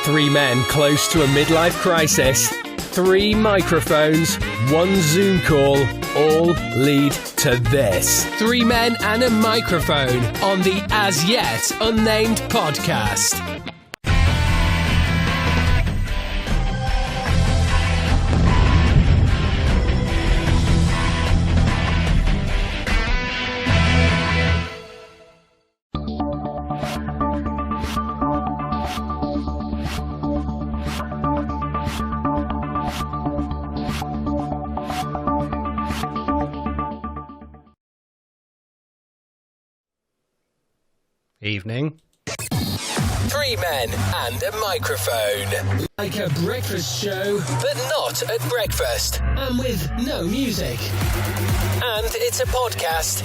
Three men close to a midlife crisis, 3 microphones, 1 Zoom call, all lead to this. 3 men and a microphone on the As Yet Unnamed podcast. Evening. 3 men and a microphone. Like a breakfast show, but not at breakfast. And with no music. And it's a podcast.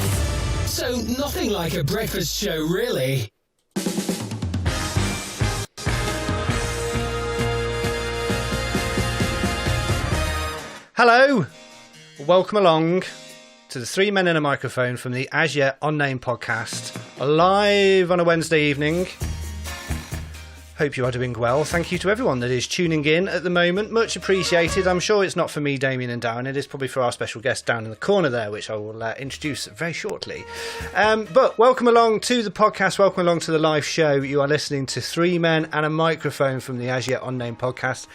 So nothing like a breakfast show, really. Hello. Welcome along to the 3 men and a microphone from the As Yet Unnamed podcast, live on a Wednesday evening. Hope you are doing well. Thank you to everyone that is tuning in at the moment. Much appreciated. I'm sure it's not for me, Damien and Darren. It is probably for our special guest down in the corner there, which I will introduce very shortly. But welcome along to the podcast. Welcome along to the live show. You are listening to 3 men and a microphone from the As Yet Unnamed podcast.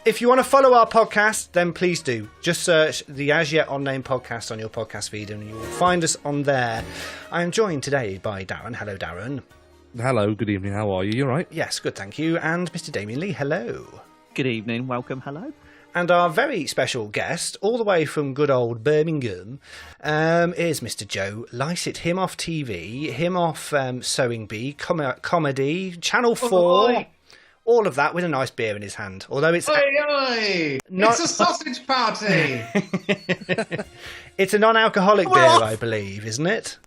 If you want to follow our podcast, then please do. Just search the As Yet Unnamed podcast on your podcast feed and you will find us on there. I am joined today by Darren. Hello, Darren. Hello, good evening. How are you? You all right? Yes, good, thank you. And Mr. Damien Lee, hello. Good evening, welcome, hello. And our very special guest, all the way from good old Birmingham, is Mr. Joe Lycett. Him off TV, him off Sewing Bee, comedy, Channel 4, Oi. all of that with a nice beer in his hand. Although it's... Oi, oi! Not- It's a sausage party! It's a non-alcoholic beer, off. I believe, isn't it?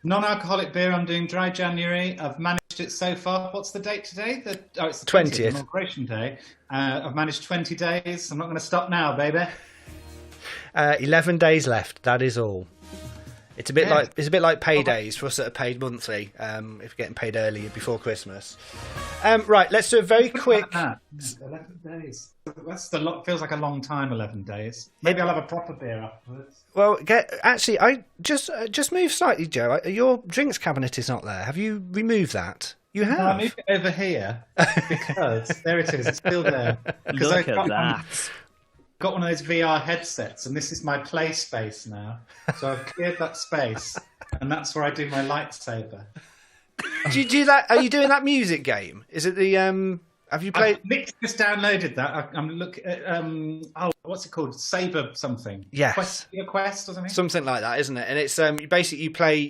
Non-alcoholic beer, I'm doing dry January. I've managed it so far. What's the date today? It's the 20th. Inauguration Day. I've managed 20 days. I'm not going to stop now, baby. 11 days left, that is all. It's a bit Yeah. like paydays for us that are paid monthly, if we're getting paid early before Christmas. Right, let's do a very quick... 11 days. That's the lot. Feels like a long time, 11 days. Maybe I'll have a proper beer afterwards. Well, actually, I just move slightly, Joe. Your drinks cabinet is not there. Have you removed that? You have. No, I moved it over here because there it is. It's still there. Because Look at that. Got one of those VR headsets, and this is my play space now. So I've cleared that space, and that's where I do my lightsaber. Do you do that? Are you doing that music game? Is it the Have you played? Nick just downloaded that. I'm looking at what's it called? Saber something. Yes. Quest or something. Something like that, isn't it? And it's basically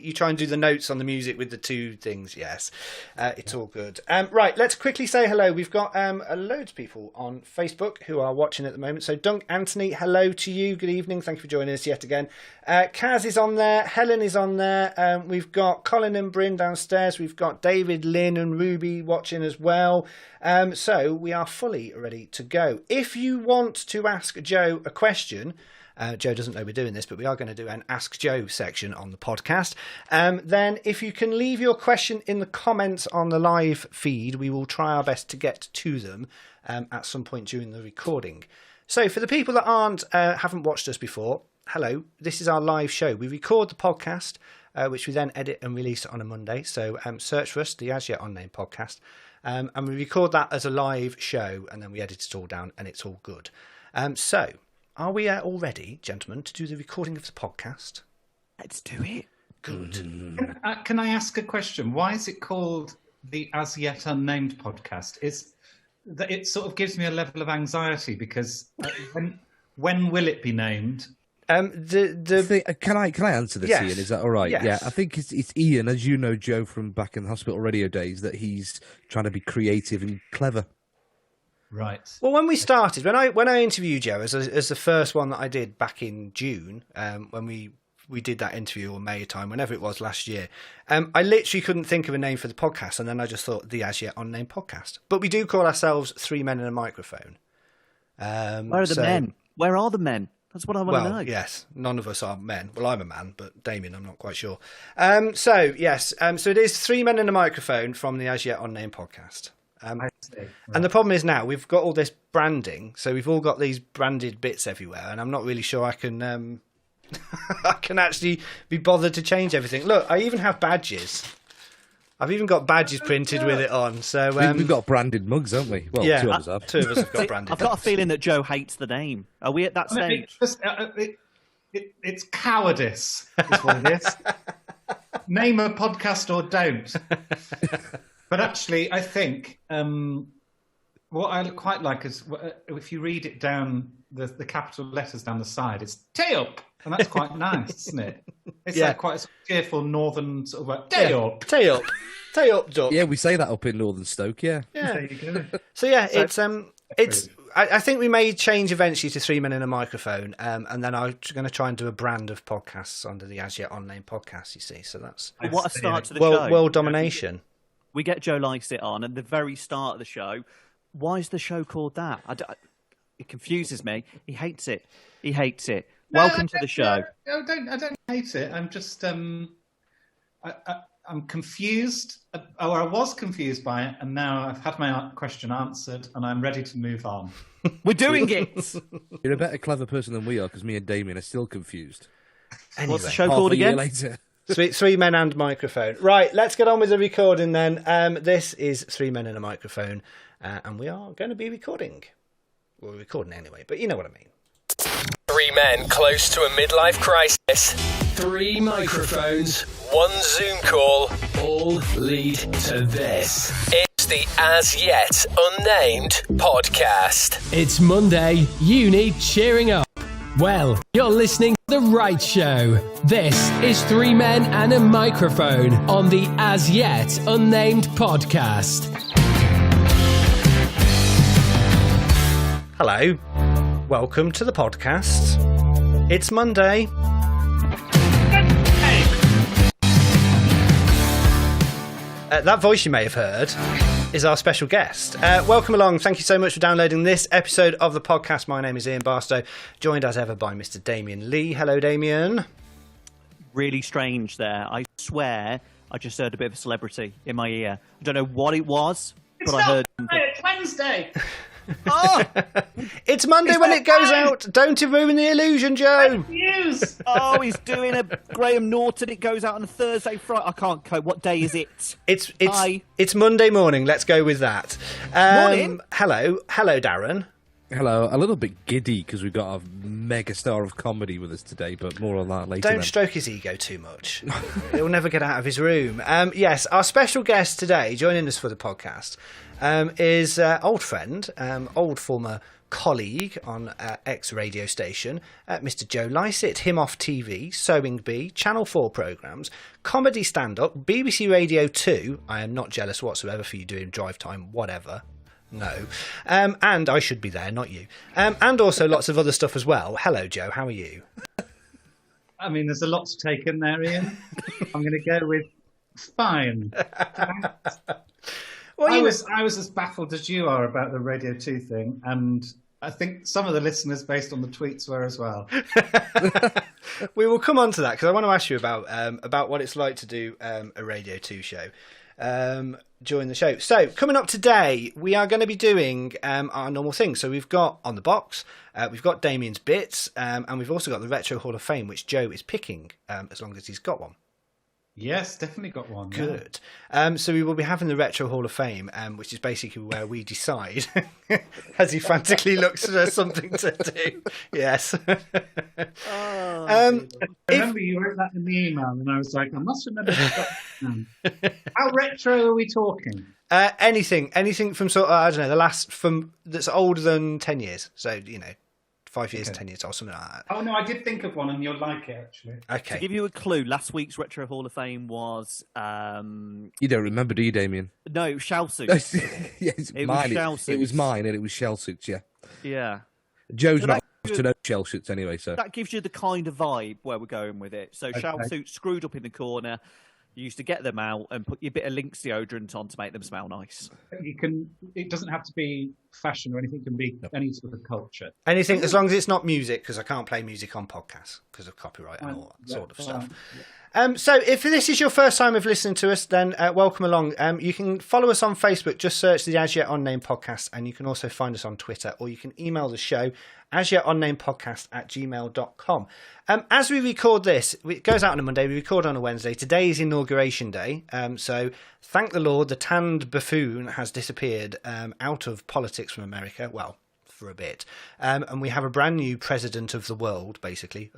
you try and do the notes on the music with the two things. Yes, it's all good. Right, let's quickly say hello. We've got loads of people on Facebook who are watching at the moment. So Dunk Anthony, hello to you. Good evening. Thank you for joining us yet again. Kaz is on there. Helen is on there. We've got Colin and Bryn downstairs. We've got David, Lynn, and Ruby watching as well. So we are fully ready to go. If you want to ask Joe a question, Joe doesn't know we're doing this, but we are going to do an Ask Joe section on the podcast. Then if you can leave your question in the comments on the live feed, we will try our best to get to them at some point during the recording. So for the people that haven't watched us before, hello, this is our live show. We record the podcast, which we then edit and release on a Monday. So search for us, the As Yet Unnamed podcast. And we record that as a live show, and then we edit it all down, and it's all good. So, are we all ready, gentlemen, to do the recording of the podcast? Let's do it. Good. Can I ask a question? Why is it called the As Yet Unnamed podcast? It sort of gives me a level of anxiety because when will it be named? Can I answer this, Yes. Ian? Is that all right? Yes. Yeah, I think it's Ian, as you know, Joe, from back in the hospital radio days, that he's trying to be creative and clever. Right. Well, when we started, when I interviewed Joe as the first one that I did back in June, when we did that interview, or May time, whenever it was last year, I literally couldn't think of a name for the podcast, and then I just thought the As Yet Unnamed podcast. But we do call ourselves 3 Men and a Microphone. Where are the men? Where are the men? That's what I want to know. Yes, none of us are men. Well, I'm a man, but Damien, I'm not quite sure. So it is 3 Men and a Microphone from the As Yet Unnamed podcast. I see. Right. And the problem is now we've got all this branding, so we've all got these branded bits everywhere, and I'm not really sure I can I can actually be bothered to change everything. Look, I even have badges. I've even got badges printed with it on. So we've got branded mugs, haven't we? Well, yeah, two of us have. Two of us have got branded. I've got a feeling that Joe hates the name. Are we at that stage? It's cowardice, is what it is. Name a podcast or don't. But actually, I think what I quite like is if you read it down, the capital letters down the side, it's Tay-up. And that's quite nice, isn't it? It's like quite a cheerful northern sort of like, Tay-up. Tay-up. Tay-up, duck. Yeah, we say that up in Northern Stoke, yeah. There you go. So it's I think we may change eventually to 3 Men and a Microphone, and then I'm going to try and do a brand of podcasts under the As Yet Unnamed podcast, you see. So that's what a start to the show. World domination. We get Joe Lycett on at the very start of the show. Why is the show called that? It confuses me. He hates it. Welcome to the show. I don't hate it. I'm just I'm confused, or I was confused by it, and now I've had my question answered, and I'm ready to move on. We're doing it. You're a better clever person than we are, because me and Damien are still confused. Anyway, what's the show called again? Later. Three Men and Microphone. Right, let's get on with the recording then. This is 3 Men and a Microphone, and we are going to be recording. Well, we're recording anyway, but you know what I mean. 3 men close to a midlife crisis. 3 microphones. 1 Zoom call. All lead to this. It's the As Yet Unnamed podcast. It's Monday. You need cheering up. Well, you're listening to the right show. This is 3 Men and a Microphone on the As Yet Unnamed podcast. Hello. Welcome to the podcast. It's Monday. That voice you may have heard is our special guest. Welcome along. Thank you so much for downloading this episode of the podcast. My name is Ian Barstow, joined as ever by Mr. Damien Lee. Hello, Damien. Really strange there. I swear I just heard a bit of a celebrity in my ear. I don't know what it was, but I heard something. It's Wednesday. Oh! It's Monday when it goes out. Don't ruin the illusion, Joe. Oh, he's doing a Graham Norton. It goes out on a Thursday, Friday. I can't cope. What day is it? It's Monday morning. Let's go with that. Morning. Hello, Darren. Hello. A little bit giddy because we've got a mega star of comedy with us today, but more on that later. Don't stroke his ego too much. He'll never get out of his room. Yes, our special guest today, joining us for the podcast, is old friend, old former colleague on X radio station, Mr. Joe Lycett, him off TV, Sewing Bee, Channel 4 programmes, comedy stand-up, BBC Radio 2. I am not jealous whatsoever for you doing drive time, whatever. No. And I should be there, not you. And also lots of other stuff as well. Hello, Joe. How are you? I mean, there's a lot to take in there, Ian. I'm going to go with fine. Well, I was as baffled as you are about the Radio 2 thing, and I think some of the listeners, based on the tweets, were as well. We will come on to that, because I want to ask you about what it's like to do a Radio 2 show during the show. So, coming up today, we are going to be doing our normal thing. So we've got On the Box, we've got Damien's Bits, and we've also got the Retro Hall of Fame, which Joe is picking, as long as he's got one. Yes, definitely got one. Good. So we will be having the Retro Hall of Fame, which is basically where we decide, as he frantically looks for something to do. Yes. I remember you wrote that in the email, and I was like, I must remember that. How retro are we talking? Anything from sort of, I don't know, that's older than 10 years. So, 5 years, 10 years, or something like that. Oh, no, I did think of one, and you'll like it, actually. Okay. To give you a clue, last week's Retro Hall of Fame was... You don't remember, do you, Damien? No, shell suits. Yes, it was shell suits. It was mine, and it was shell suits, yeah. Yeah. Joe's not to know shell suits anyway, so... That gives you the kind of vibe where we're going with it. So shell suits screwed up in the corner. You used to get them out and put your bit of Lynx deodorant on to make them smell nice. It doesn't have to be fashion or anything. It can be any sort of culture. Anything, as long as it's not music, because I can't play music on podcasts because of copyright and all that sort of stuff. So if this is your first time of listening to us, then welcome along. You can follow us on Facebook, just search the As Yet Unnamed Podcast, and you can also find us on Twitter, or you can email the show, asyetUnnamedPodcast@gmail.com. As we record this, it goes out on a Monday, we record on a Wednesday. Today is Inauguration Day, so thank the Lord, the tanned buffoon has disappeared out of politics from America. Well, for a bit. And we have a brand new president of the world, basically.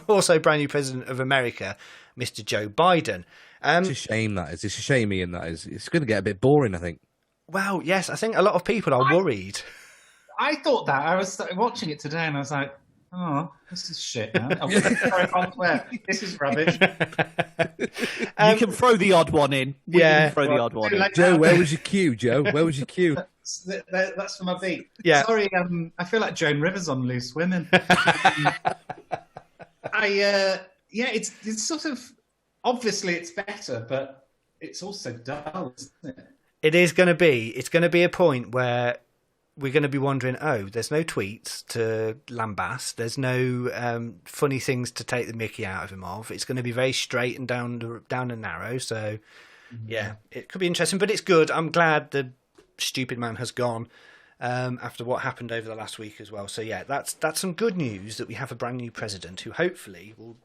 Also brand new president of America, Mr. Joe Biden. It's a shame, that is. It's a shame, Ian, that is. It's going to get a bit boring, I think. Well, yes, I think a lot of people are worried. I thought that. I was watching it today and I was like, oh, this is shit, man. This is rubbish. You can throw the odd one in. We can throw the odd one in. Joe, where was your cue, Joe? Where was your cue? That's for my beat. Yeah. Sorry, I feel like Joan Rivers on Loose Women. It's sort of, obviously it's better, but it's also dull, isn't it? It's going to be a point where we're going to be wondering, oh, there's no tweets to lambast. There's no funny things to take the mickey out of him of. It's going to be very straight and down and narrow. So, yeah, it could be interesting, but it's good. I'm glad the stupid man has gone after what happened over the last week as well. So, yeah, that's some good news that we have a brand new president who hopefully will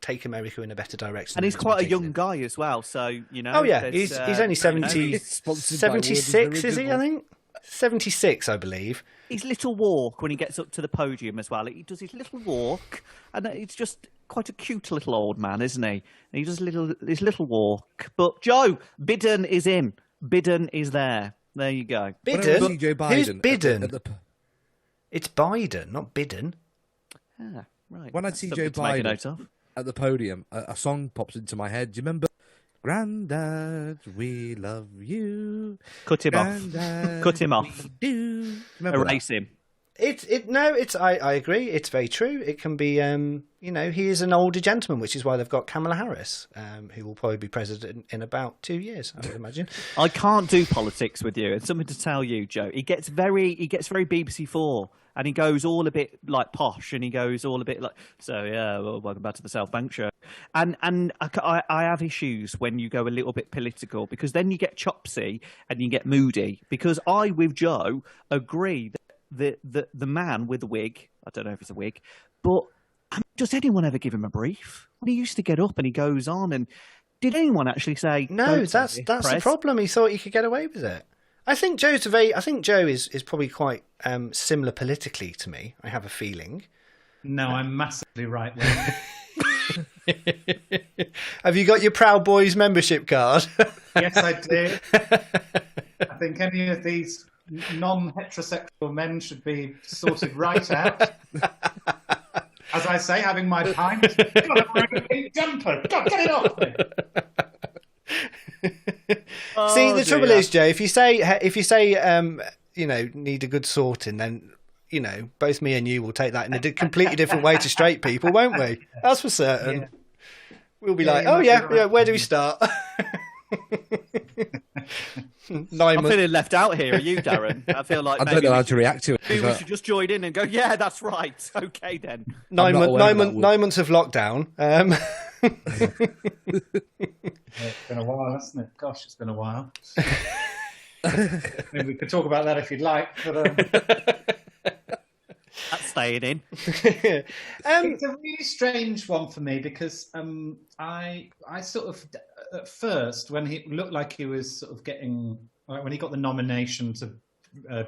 take America in a better direction. And he's quite a young guy as well, so, you know. Oh, yeah, he's only 76, is he, I think? 76, I believe. His little walk when he gets up to the podium as well. He does his little walk, and it's just quite a cute little old man, isn't he? And he does his little walk. But Joe, Biden is in. Biden is there. There you go. Biden? Joe Biden Who's Biden? at the It's Biden, not Biden. Ah, right. When I see Joe Biden at the podium, a song pops into my head. Do you remember? Grandad, we love you. Cut him Grandad, off. Cut him off. Do. Remember Erase him. I agree. It's very true. It can be, he is an older gentleman, which is why they've got Kamala Harris, who will probably be president in about 2 years, I would imagine. I can't do politics with you. And something to tell you, Joe. He gets very BBC Four, and he goes all a bit like posh, and he goes all a bit like, so yeah, well, welcome back to the South Bank show. And I have issues when you go a little bit political, because then you get chopsy and you get moody. Because I, with Joe, agree that the man with the wig, I don't know if it's a wig, but does anyone ever give him a brief? When he used to get up and he goes on, and did anyone actually say no? That's the problem. He thought he could get away with it. I think Joe is probably quite similar politically to me. I have a feeling. No, I'm massively right there. Have you got your Proud Boys membership card? Yes, I do. I think any of these non-heterosexual men should be sorted right out. As I say, having my pint, God, I'm wearing a pink jumper. God, get it off me. See, the trouble is, Joe, if you say, need a good sorting, then, both me and you will take that in a completely different way to straight people, won't we? That's for certain. Yeah. We'll be like, where do we start? 9 months. I'm feeling left out here. Are you, Darren? I feel like I don't know how to react to it. Maybe we should just join in and go, yeah, that's right. Okay, then. 9 months of lockdown. It's been a while, hasn't it? Gosh, it's been a while. Maybe we could talk about that if you'd like. But, that's staying in. It's a really strange one for me because I sort of, at first, when he looked like he was sort of getting, when he got the nomination to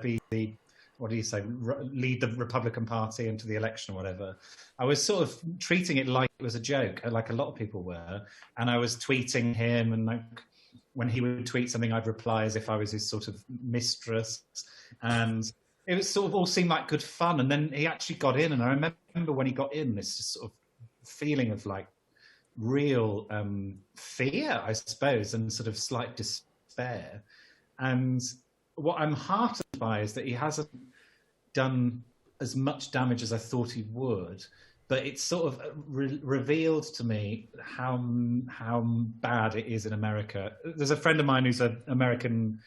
be the, what do you say, lead the Republican Party into the election or whatever, I was sort of treating it like it was a joke, like a lot of people were. And I was tweeting him, and like when he would tweet something, I'd reply as if I was his sort of mistress. And it was sort of all seemed like good fun. And then he actually got in, and I remember when he got in, this just sort of feeling of like real fear, I suppose, and sort of slight despair. And what I'm heartened by is that he hasn't done as much damage as I thought he would, but it's sort of revealed to me how bad it is in America. There's a friend of mine who's an American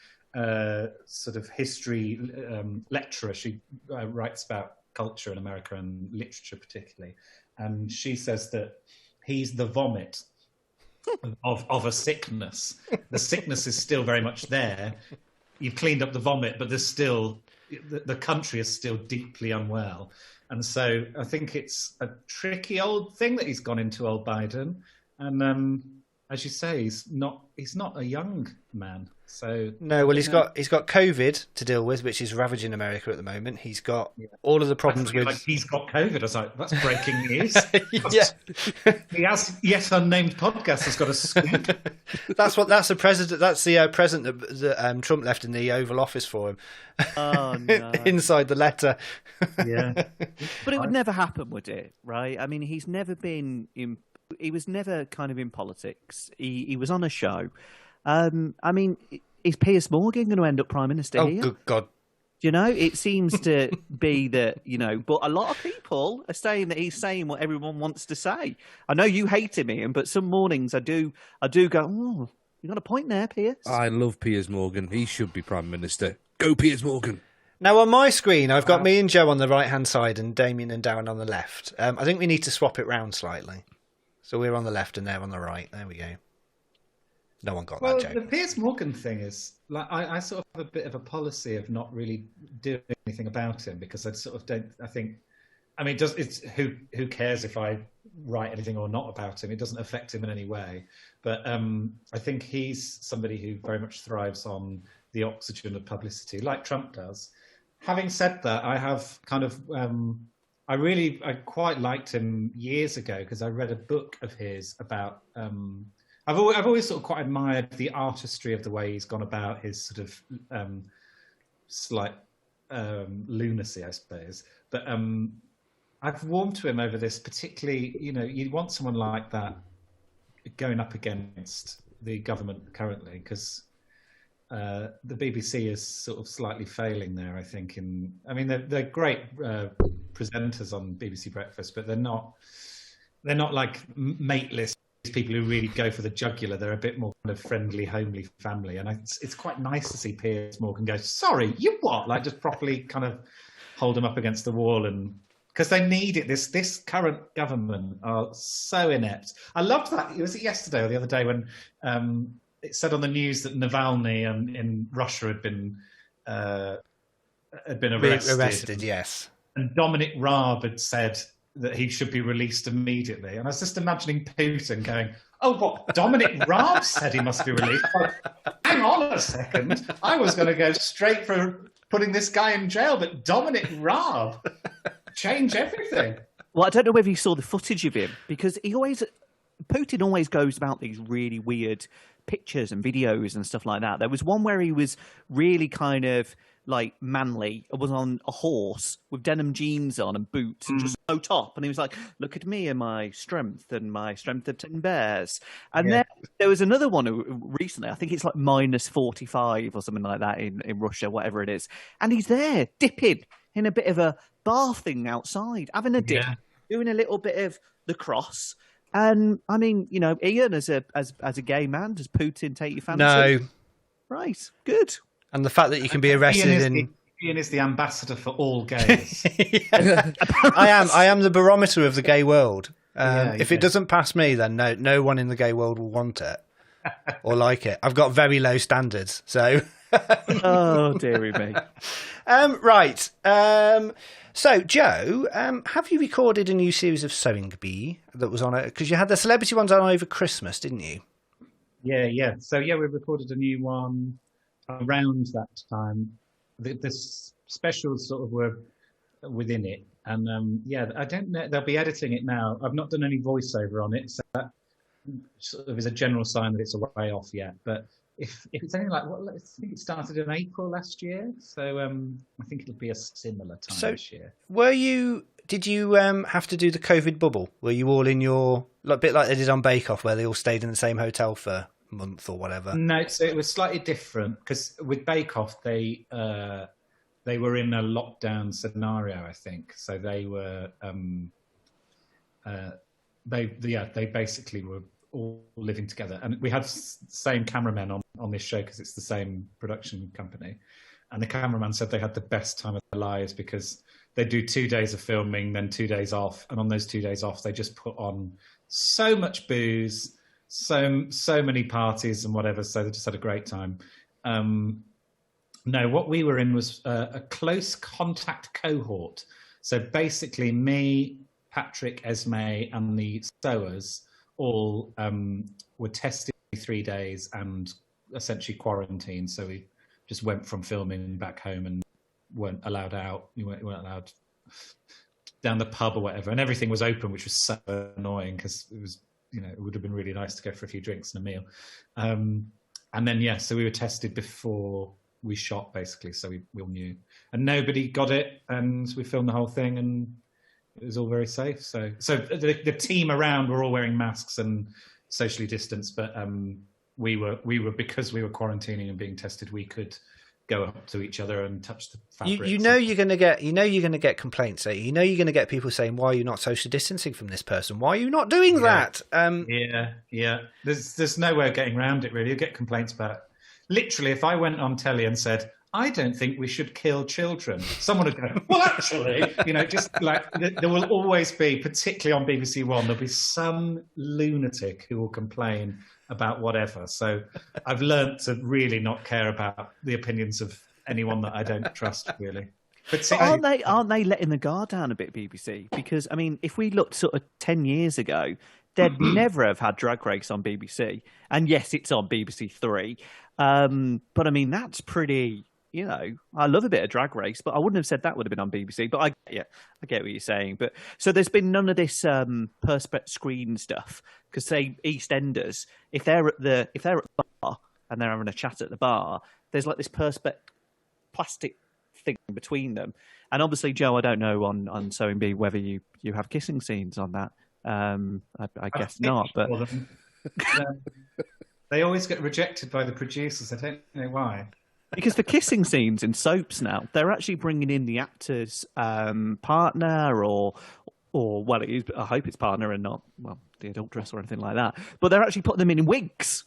sort of history lecturer. She writes about culture in America and literature particularly, and she says that he's the vomit of a sickness. The sickness is still very much there. You've cleaned up the vomit, but there's still the country is still deeply unwell. And so I think it's a tricky old thing that he's gone into, old Biden. And as you say, he's not a young man. So no, well, he's got COVID to deal with, which is ravaging America at the moment. He's got all of the problems with. Like he's got COVID. I was like, that's breaking news. Yeah, the yet unnamed podcast has got a scoop. That's the president. That's the present that Trump left in the Oval Office for him. Oh no! Inside the letter. Yeah, but it would never happen, would it? Right? I mean, he's never been in. He was never kind of in politics. He was on a show. I mean, is Piers Morgan going to end up Prime Minister here? Oh, good God. You know, it seems to be that, but a lot of people are saying that he's saying what everyone wants to say. I know you hate him, Ian, but some mornings I do go, oh, you got a point there, Piers. I love Piers Morgan. He should be Prime Minister. Go, Piers Morgan. Now, on my screen, I've got me and Joe on the right-hand side and Damien and Darren on the left. I think we need to swap it round slightly. So we're on the left and they're on the right. There we go. No one got that joke. The Piers Morgan thing is, like, I sort of have a bit of a policy of not really doing anything about him because I sort of don't, I think, I mean, who cares if I write anything or not about him? It doesn't affect him in any way. But I think he's somebody who very much thrives on the oxygen of publicity, like Trump does. Having said that, I have kind of, I quite liked him years ago because I read a book of his about, I've always sort of quite admired the artistry of the way he's gone about his sort of slight lunacy, I suppose. But I've warmed to him over this, particularly, you want someone like that going up against the government currently, because the BBC is sort of slightly failing there, I think. They're great presenters on BBC Breakfast, but they're not like mateless people who really go for the jugular. They're a bit more kind of friendly, homely family, and it's quite nice to see Piers Morgan go, sorry, you what? Like, just properly kind of hold him up against the wall, and because they need it. This current government are so inept. I loved that. Was it yesterday or the other day when it said on the news that Navalny in Russia had been arrested. Yes. And Dominic Raab had said that he should be released immediately. And I was just imagining Putin going, oh, what, Dominic Raab said he must be released? Hang on a second. I was going to go straight for putting this guy in jail, but Dominic Raab, change everything. Well, I don't know whether you saw the footage of him, because Putin always goes about these really weird pictures and videos and stuff like that. There was one where he was really kind of like manly, was on a horse with denim jeans on and boots and just no top, and he was like, look at me and my strength of 10 bears. And then there was another one recently, I think it's like minus 45 or something like that in Russia, whatever it is, and he's there dipping in a bit of a bar thing outside, having a dip, doing a little bit of the cross. And I mean, Ian, as a gay man, does Putin take your fancy? No. Right, good. And the fact that you can be arrested Ian is the ambassador for all gays. I am the barometer of the gay world. If it doesn't pass me, then no one in the gay world will want it or like it. I've got very low standards, so. Oh, dearie me. Right. So, Joe, have you recorded a new series of Sewing Bee that was on it? Because you had the celebrity ones on over Christmas, didn't you? Yeah. So, we recorded a new one around that time. The specials sort of were within it. And, I don't know. They'll be editing it now. I've not done any voiceover on it, so that sort of is a general sign that it's a way off yet. But if it's anything like, I think it started in April last year, so I think it'll be a similar time this year. Did you have to do the COVID bubble? Were you all in your, a bit like they did on Bake Off, where they all stayed in the same hotel for a month or whatever? No, so it was slightly different because with Bake Off they were in a lockdown scenario, I think. So they were they basically were all living together, and we had the same cameramen on this show because it's the same production company, and the cameraman said they had the best time of their lives because they do 2 days of filming, then 2 days off, and on those 2 days off they just put on so much booze, so many parties and whatever. So they just had a great time. No, what we were in was a close contact cohort. So basically, me, Patrick, Esme, and the sewers all were tested 3 days and essentially quarantined. So we just went from filming back home and weren't allowed out. We weren't allowed down the pub or whatever, and everything was open, which was so annoying because it was, it would have been really nice to go for a few drinks and a meal. And then so we were tested before we shot, basically, so we all knew, and nobody got it, and we filmed the whole thing, and it was all very safe. So the team around were all wearing masks and socially distanced, but we were because we were quarantining and being tested, we could go up to each other and touch the fabrics. You're going to get complaints. You're going to get people saying, "Why are you not social distancing from this person? Why are you not doing that?" Yeah. There's no way of getting around it, really. You get complaints about it. Literally, if I went on telly and said, "I don't think we should kill children," someone would go, "Well, actually," just like there will always be, particularly on BBC One, there'll be some lunatic who will complain about whatever. So I've learnt to really not care about the opinions of anyone that I don't trust, really. But aren't they letting the guard down a bit, BBC? Because, I mean, if we looked sort of 10 years ago, they'd never have had Drag Race on BBC. And yes, it's on BBC Three. But I mean, that's pretty, I love a bit of Drag Race, but I wouldn't have said that would have been on BBC. But I get what you're saying. But so there's been none of this perspex screen stuff, because say EastEnders, if they're at the bar and they're having a chat at the bar, there's like this perspex plastic thing between them. And obviously, Joe, I don't know on Sewing Bee whether you have kissing scenes on that. I guess not, but they always get rejected by the producers. I don't know why. Because for kissing scenes in soaps now, they're actually bringing in the actor's partner or well, I hope it's partner and not, well, the adult dress or anything like that. But they're actually putting them in wigs.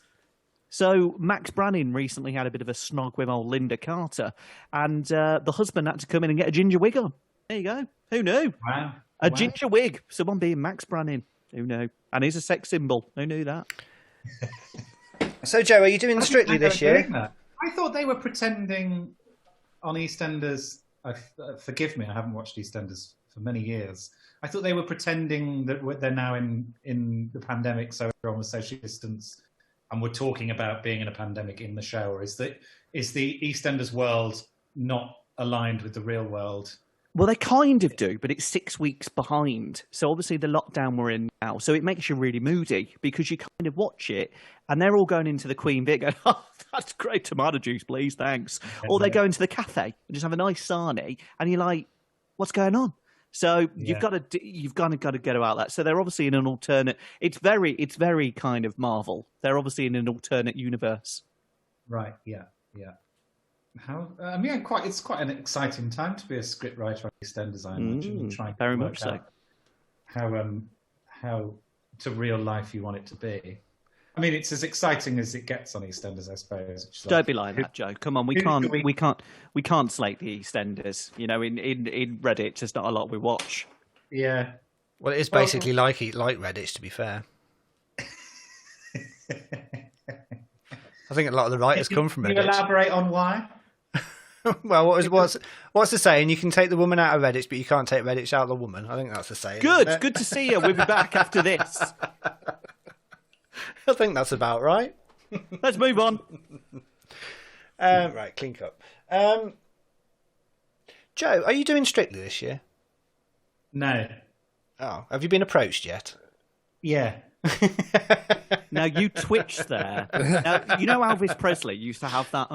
So Max Branning recently had a bit of a snog with old Linda Carter, and the husband had to come in and get a ginger wig on. There you go. Who knew? Wow. A ginger wig. Someone being Max Branning. Who knew? And he's a sex symbol. Who knew that? So, Joe, are you doing Strictly this year? I thought they were pretending on EastEnders. Forgive me, I haven't watched EastEnders for many years. I thought they were pretending that they're now in the pandemic, so everyone was socially distanced, and we're talking about being in a pandemic in the show. Or is the EastEnders world not aligned with the real world? Well, they kind of do, but it's 6 weeks behind. So obviously the lockdown we're in now, so it makes you really moody because you kind of watch it and they're all going into the Queen Vic going, "Oh, that's great, tomato juice, please, thanks." Or they go into the cafe and just have a nice sarnie and you're like, "What's going on?" So you've got to get about that. So they're obviously in an alternate. It's very kind of Marvel. They're obviously in an alternate universe. Right. Yeah. It's quite an exciting time to be a scriptwriter on EastEnders, I imagine, and trying to very work much so. out how to real life you want it to be. I mean, it's as exciting as it gets on EastEnders, I suppose. Don't be like that, Joe. Come on, we can't slate the EastEnders. In Reddit, there's not a lot we watch. Yeah. Well, it is basically like Reddit, to be fair. I think a lot of the writers come from Reddit. Can you elaborate on why? Well, what's the saying? You can take the woman out of Reddit, but you can't take Reddit out of the woman. I think that's the saying. Good to see you. We'll be back after this. I think that's about right. Let's move on. Right, clean cut. Joe, are you doing Strictly this year? No. Oh, have you been approached yet? Yeah. Now you twitched there. Now, you know Elvis Presley used to have that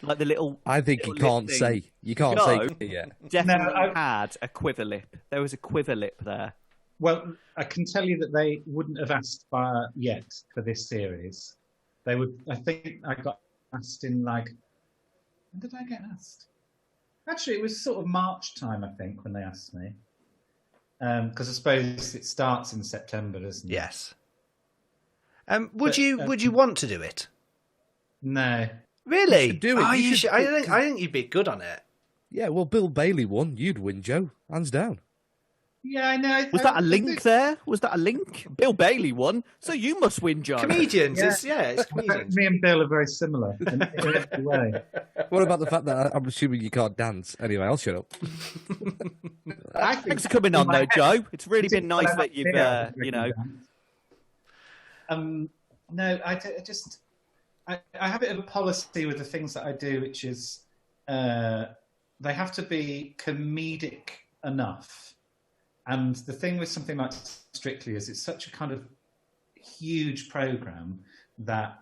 like the little. I think little you can't lip say. thing. You can't say yet. Definitely had a quiver lip. There was a quiver lip there. Well, I can tell you that they wouldn't have asked yet for this series. They would. I think I got asked in when did I get asked? Actually, it was sort of March time, I think, when they asked me. Because I suppose it starts in September, doesn't it? Yes. Would you want to do it? No. Really? You should do it. Oh, You should- I think you'd be good on it. Yeah, well, Bill Bailey won. You'd win, Joe. Hands down. Yeah, I know. Was that a link there? Was that a link? Bill Bailey won, so you must win, Joe. Comedians, Yeah. it's comedians. Me and Bill are very similar in every way. What about the fact that I'm assuming you can't dance? Anyway, I'll shut up. Thanks for coming on, though, Joe. It's really been nice that you've, No, I have a bit of a policy with the things that I do, which is they have to be comedic enough. And the thing with something like Strictly is it's such a kind of huge program that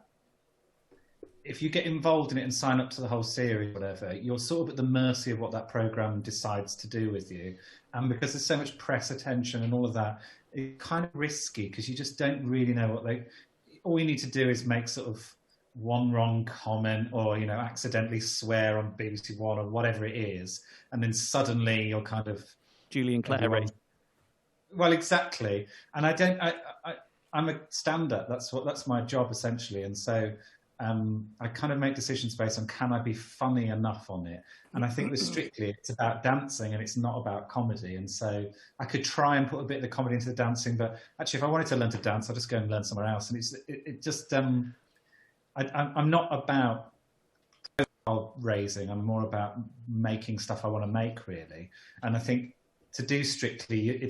if you get involved in it and sign up to the whole series, whatever, you're sort of at the mercy of what that program decides to do with you. And because there's so much press attention and all of that, it's kind of risky because you just don't really know what all you need to do is make sort of one wrong comment or, accidentally swear on BBC One or whatever it is. And then suddenly you're kind of... Julian Clary. Well, exactly. And I'm a stand-up. That's my job essentially. And so I kind of make decisions based on can I be funny enough on it. And I think with Strictly, it's about dancing and it's not about comedy. And so I could try and put a bit of the comedy into the dancing, but actually, if I wanted to learn to dance, I'll just go and learn somewhere else. And it just I'm not about profile raising. I'm more about making stuff I want to make, really. And I think to do Strictly,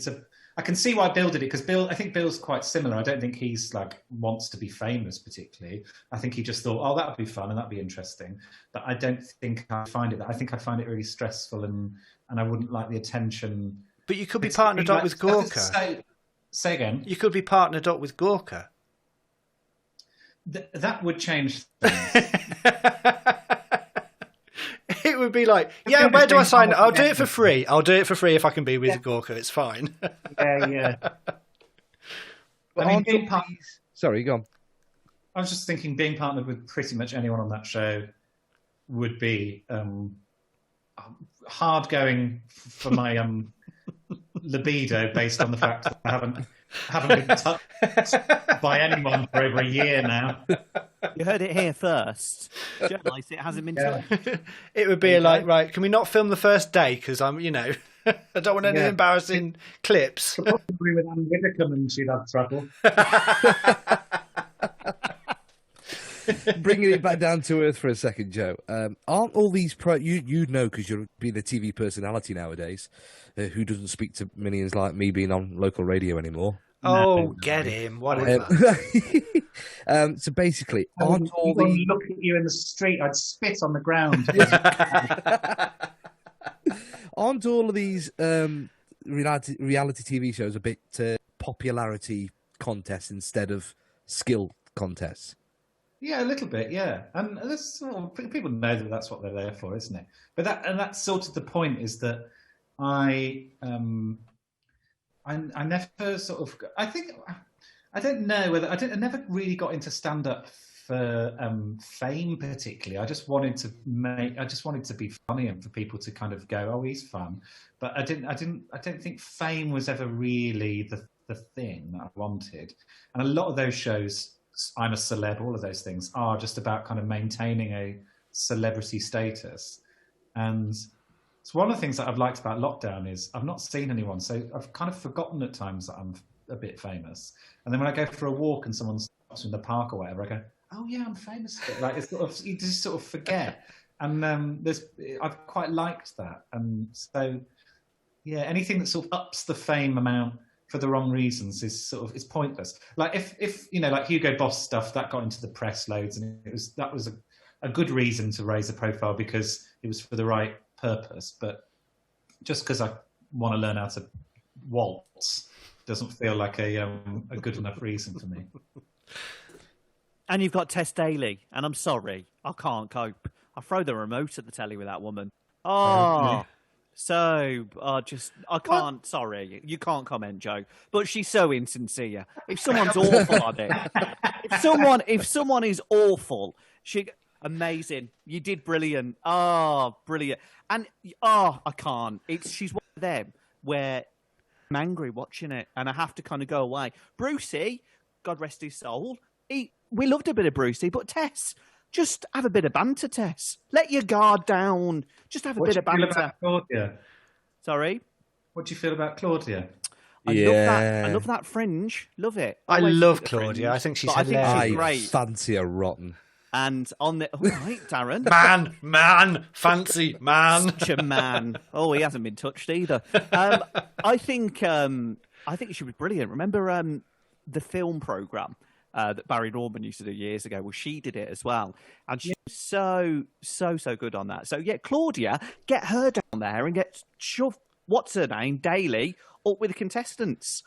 I can see why Bill did it, because I think Bill's quite similar. I don't think he's wants to be famous particularly. I think he just thought, oh, that would be fun and that'd be interesting. But I don't think I find it. I think I find it really stressful and I wouldn't like the attention. But you could be partnered up with Gorka. Say again. You could be partnered up with Gorka. That would change things. It would be like, yeah, where do I sign? I'll do it for free. I'll do it for free if I can be with Gorka. It's fine. Yeah. I mean, Sorry, go on. I was just thinking being partnered with pretty much anyone on that show would be hard going for my libido based on the fact that I haven't been touched by anyone for over a year now. You heard it here first. Joe Lycett hasn't been touched. It would be right, can we not film the first day? Because I'm, I don't want any embarrassing clips. Probably with Anne Widdecombe and she'd have trouble. Bringing it back down to earth for a second, Joe. Aren't all these you know because you're being a TV personality nowadays, who doesn't speak to millions like me being on local radio anymore? Oh, get him! Whatever. So basically, aren't all these... look at you in the street, I'd spit on the ground. Aren't all of these reality TV shows a bit popularity contests instead of skill contests? Yeah, a little bit, yeah. And people know that that's what they're there for, isn't it? But that's sort of the point, is that I never sort of... I don't know whether... I never really got into stand-up for fame particularly. I just wanted to be funny and for people to kind of go, oh, he's fun. But I don't think fame was ever really the thing that I wanted. And a lot of those shows... I'm a celeb, all of those things are just about kind of maintaining a celebrity status. And it's one of the things that I've liked about lockdown is I've not seen anyone. So I've kind of forgotten at times that I'm a bit famous. And then when I go for a walk and someone stops in the park or whatever, I go, oh yeah, I'm famous. Like it's sort of, you just sort of forget. And I've quite liked that. And so, yeah, anything that sort of ups the fame amount for the wrong reasons is pointless. Like if like Hugo Boss stuff that got into the press loads, and that was a good reason to raise a profile because it was for the right purpose. But just because I want to learn how to waltz doesn't feel like a good enough reason for me. And you've got Tess Daly, and I'm sorry, I can't cope. I throw the remote at the telly with that woman. Oh. So, I can't, what? Sorry, you can't comment, Joe, but she's so insincere. If someone's awful on it, if someone is awful, amazing, you did brilliant. Oh, brilliant. And, I can't. She's one of them where I'm angry watching it and I have to kind of go away. Brucey, God rest his soul, we loved a bit of Brucey, but Tess... Just have a bit of banter, Tess. Let your guard down. Just have a bit of banter. What do you feel about Claudia? Sorry? What do you feel about Claudia? I love that fringe. Love it. I Always love look at the Claudia. fringe. I think she's But I think hilarious. she's I great. fancy a rotten. And on the all right, Darren. Man, fancy man. Such a man. Oh, he hasn't been touched either. I think she was brilliant. Remember the film program that Barry Norman used to do years ago? Well, she did it as well, and she was so good on that. So yeah, Claudia, get her down there and get shove what's her name, Daly, up with the contestants.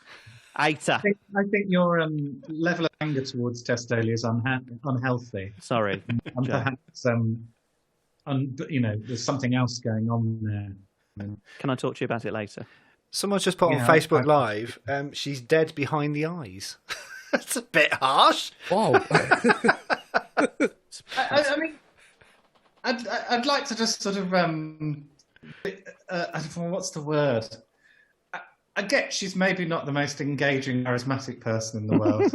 Aita. I think your level of anger towards Tess Daly is unhealthy. Sorry, And perhaps, there's something else going on there. Can I talk to you about it later? Someone's just put on Yeah, Facebook Live, she's dead behind the eyes. That's a bit harsh. Wow. I mean, I'd like to just sort of, what's the word? I get she's maybe not the most engaging, charismatic person in the world,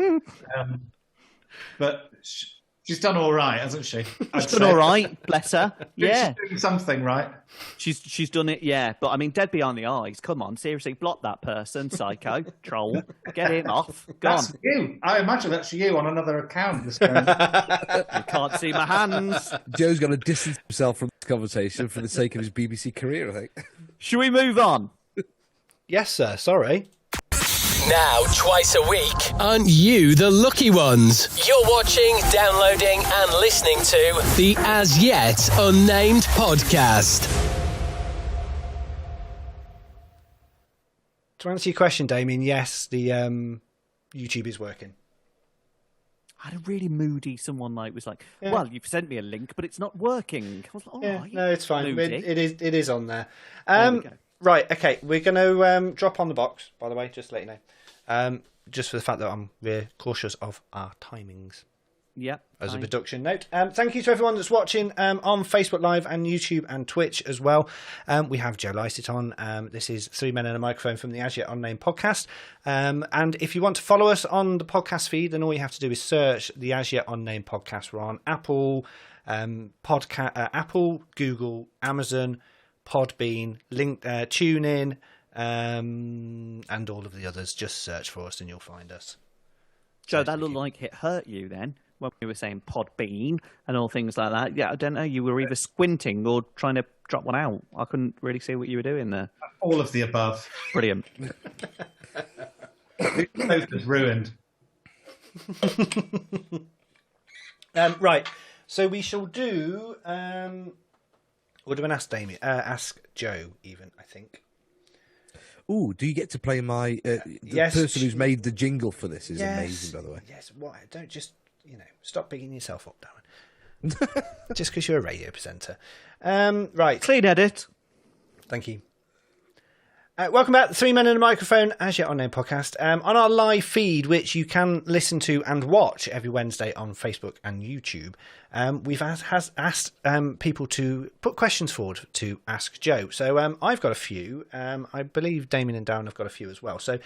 but she's done all right, hasn't she? She's done all right, bless her. Yeah, she's doing something right. She's done it. Yeah, but I mean, dead behind the eyes. Come on, seriously, block that person, psycho, troll, get him off. Go That's on. you. I imagine that's you on another account. You can't see my hands. Joe's going to distance himself from this conversation for the sake of his BBC career, I think. Should we move on? Yes, sir. Sorry. Now, twice a week, Aren't you the lucky ones? you're watching, downloading, and listening to The As Yet Unnamed Podcast. To answer your question, Damien, yes, the YouTube is working. I had a really moody someone was like, well, you've sent me a link, but it's not working. I was like, Yeah, right, no, it's fine. moody. It is on there. There we go. Right, okay. We're going to drop on the box, by the way, just to let you know. Just for the fact that we're cautious of our timings. Yep. As a production note. Thank you to everyone that's watching on Facebook Live and YouTube and Twitch as well. We have Joe Lycett on. This is Three Men and a Microphone from the As Yet Unnamed podcast. And if you want to follow us on the podcast feed, then all you have to do is search the As Yet Unnamed podcast. We're on Apple, Apple, Google, Amazon, Podbean, TuneIn, and all of the others. Just search for us and you'll find us. Joe, that looked like it hurt you then when we were saying Podbean and all things like that. Yeah, I don't know. You were either squinting or trying to drop one out. I couldn't really see what you were doing there. All of the above. Brilliant. Both is ruined. Right. So we shall do. We're going to ask Joe, even, I think. Ooh, do you get to play my... the Yes. person who's made the jingle for this is amazing, by the way. Yes, why? Don't just, stop bigging yourself up, Darren. Just because you're a radio presenter. Right. Clean edit. Thank you. Welcome back to Three Men and a Microphone, As Yet Unnamed podcast. On our live feed, which you can listen to and watch every Wednesday on Facebook and YouTube, we've asked people to put questions forward to Ask Joe. So I've got a few. I believe Damien and Darren have got a few as well. So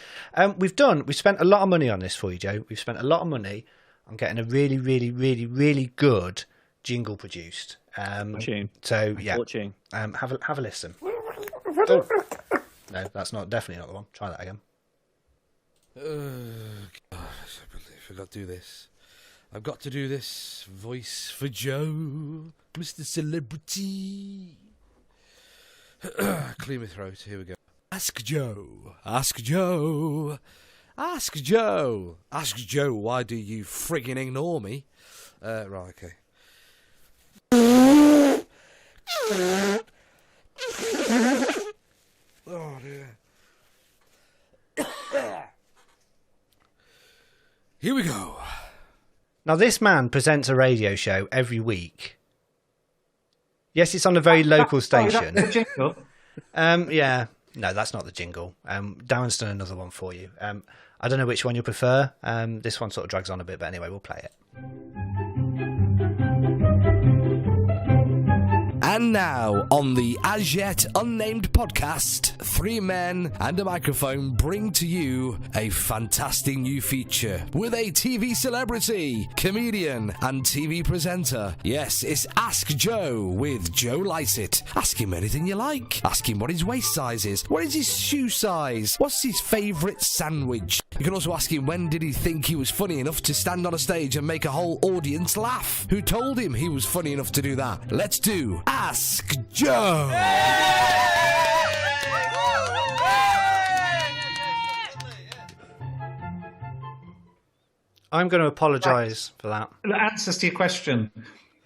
we've spent a lot of money on this for you, Joe. We've spent a lot of money on getting a really, really, really, really good jingle produced. So yeah, have a listen. Oh. No, that's definitely not the one. Try that again. God, I believe I've got to do this. I've got to do this. Voice for Joe, Mr. Celebrity. Clear my throat. Here we go. Ask Joe. Ask Joe. Ask Joe. Ask Joe, why do you friggin' ignore me? Right, okay. Oh, dear. Here we go. Now, this man presents a radio show every week. Yes, it's on a very local station. That's the jingle. Yeah. No, that's not the jingle. Darren's done another one for you. I don't know which one you prefer. This one sort of drags on a bit, but anyway, we'll play it. And And now, on the As Yet Unnamed podcast, 3 men and a microphone bring to you a fantastic new feature with a TV celebrity, comedian, and TV presenter. Yes, it's Ask Joe with Joe Lycett. Ask him anything you like. Ask him what his waist size is. What is his shoe size? What's his favourite sandwich? You can also ask him when did he think he was funny enough to stand on a stage and make a whole audience laugh? Who told him he was funny enough to do that? Let's do Ask Joe. I'm going to apologise for that. The answers to your question.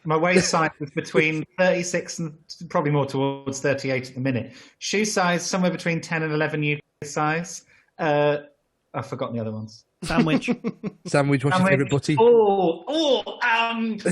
My waist size is between 36 and probably more towards 38 at the minute. Shoe size, somewhere between 10 and 11 UK size. I've forgotten the other ones. Sandwich. Sandwich, what's your favourite butty? Halloumi.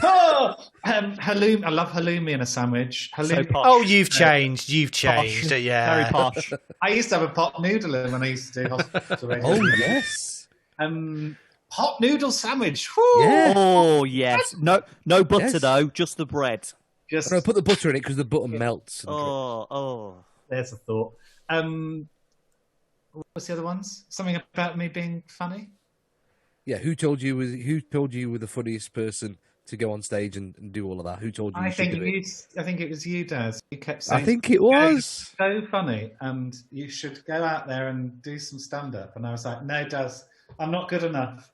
I love halloumi in a sandwich. So Halloumi. posh. Oh, you've changed. You've changed. Posh. Yeah. Very posh. I used to have a pot noodle when I used to do hospital radio. Oh, yes. Hot noodle sandwich. Woo! Yeah. Oh, yes. No butter, Yes. though. Just the bread. Just No, put the butter in it because the butter melts. Oh. there's a thought. What was the other ones? Something about me being funny. Yeah, who told you were the funniest person to go on stage and do all of that? Who told you? I you should think do it? I think it was you, Daz. You kept saying, I think it was. "You're so funny, and you should go out there and do some stand-up." And I was like, "No, Daz, I'm not good enough."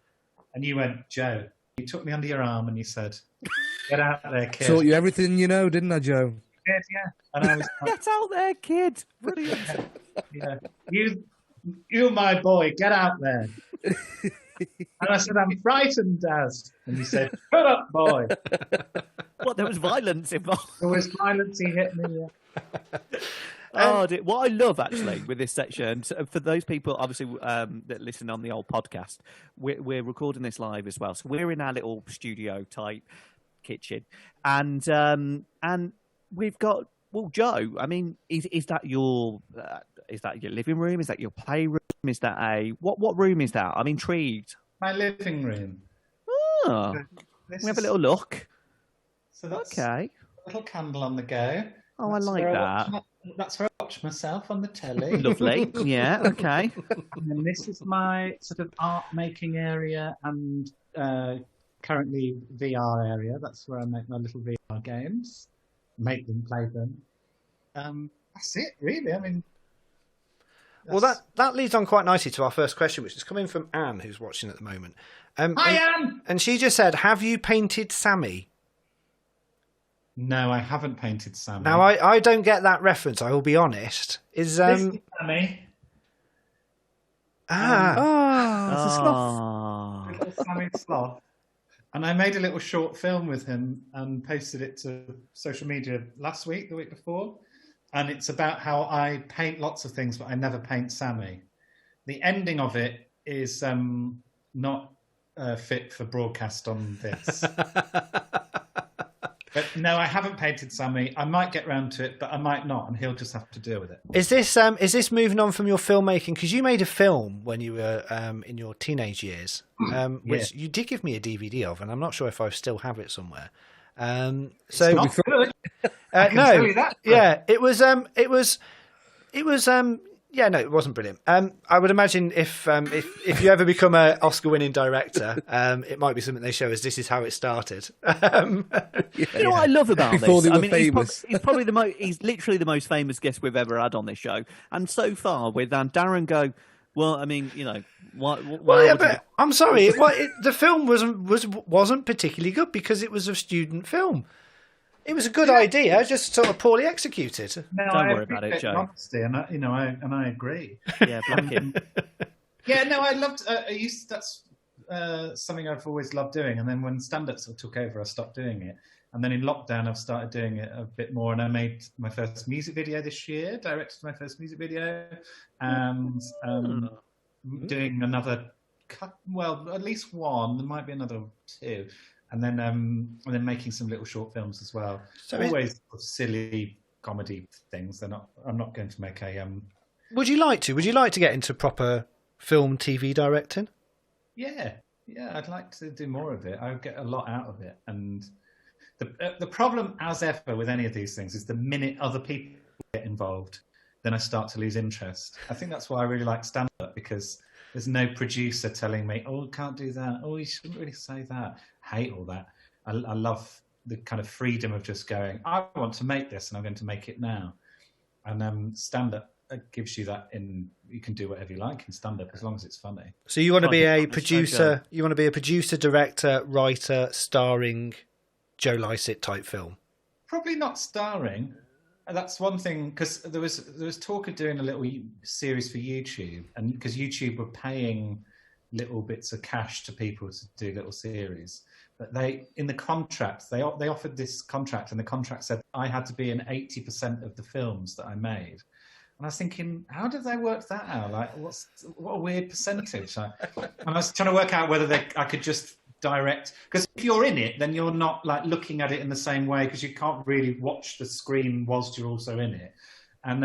And you went, "Joe." You took me under your arm and you said, "Get out there, kid." Taught you everything you know, didn't I, Joe? Yeah. And I was like, Get out there, kid. Brilliant. "Yeah, you're my boy. Get out there." And I said, "I'm frightened, Daz." And you said, "Shut up, boy." What, there was violence involved? There was violence. He hit me. What I love actually with this section, so for those people obviously that listen on the old podcast, we're recording this live as well. So we're in our little studio type kitchen, and we've got Joe. I mean, is that your living room? Is that your playroom? Is that what room is that? I'm intrigued. My living room. Oh, we have a little look. So that's Okay. a little candle on the go. Oh, That's I like where that. That's where I watch myself on the telly. Lovely. Yeah. Okay. And then this is my sort of art making area and currently VR area. That's where I make my little VR games, make them, play them. That's it, really. I mean, Well, that leads on quite nicely to our first question, which is coming from Anne, who's watching at the moment. Hi, Anne. And she just said, "Have you painted Sammy?" No, I haven't painted Sammy. Now, I don't get that reference. I will be honest. Is This is Sammy. It's a sloth. Little Sammy Sloth. And I made a little short film with him and posted it to social media last week, the week before. And it's about how I paint lots of things, but I never paint Sammy. The ending of it is not fit for broadcast on this. But no, I haven't painted Sammy. I might get round to it, but I might not, and he'll just have to deal with it. Is this moving on from your filmmaking? Because you made a film when you were in your teenage years, which you did give me a DVD of, and I'm not sure if I still have it somewhere. So It's not good. I can no, tell you that. yeah, it was yeah, no, it wasn't brilliant. I would imagine if you ever become an Oscar-winning director, it might be something they show as this is how it started. You know what I love about Before this? they I were mean, famous. he's probably he's literally the most famous guest we've ever had on this show, and so far with Darren go. Well, I mean, you know, why Well, yeah, would you- but I'm sorry, the film wasn't particularly good because it was a student film. It was a good idea, just sort of poorly executed. No, Don't I worry about it, appreciate Joe. the honesty, and I agree. yeah, black him. Yeah, no, I loved. That's something I've always loved doing. And then when stand-up sort of took over, I stopped doing it. And then in lockdown, I've started doing it a bit more. And I made my first music video this year. Directed my first music video, and doing another. Well, at least one. There might be another two. And then making some little short films as well. So always sort of silly comedy things. I'm not going to make a Would you like to get into proper film TV directing? Yeah, I'd like to do more of it. I get a lot out of it, and The problem, as ever, with any of these things is the minute other people get involved, then I start to lose interest. I think that's why I really like stand-up, because there's no producer telling me, oh, can't do that. Oh, you shouldn't really say that. I hate all that. I love the kind of freedom of just going, I want to make this and I'm going to make it now. And stand-up gives you that you can do whatever you like in stand-up as long as it's funny. So you want to be a producer, you want to be a producer, director, writer, starring Joe Lycett type film? Probably not starring. That's one thing, because there was talk of doing a little series for YouTube, and because YouTube were paying little bits of cash to people to do little series, but in the contract they offered this contract, and the contract said I had to be in 80% of the films that I made. And I was thinking, how did they work that out? Like, what a weird percentage. And I was trying to work out whether I could just direct, because if you're in it, then you're not like looking at it in the same way, because you can't really watch the screen whilst you're also in it. And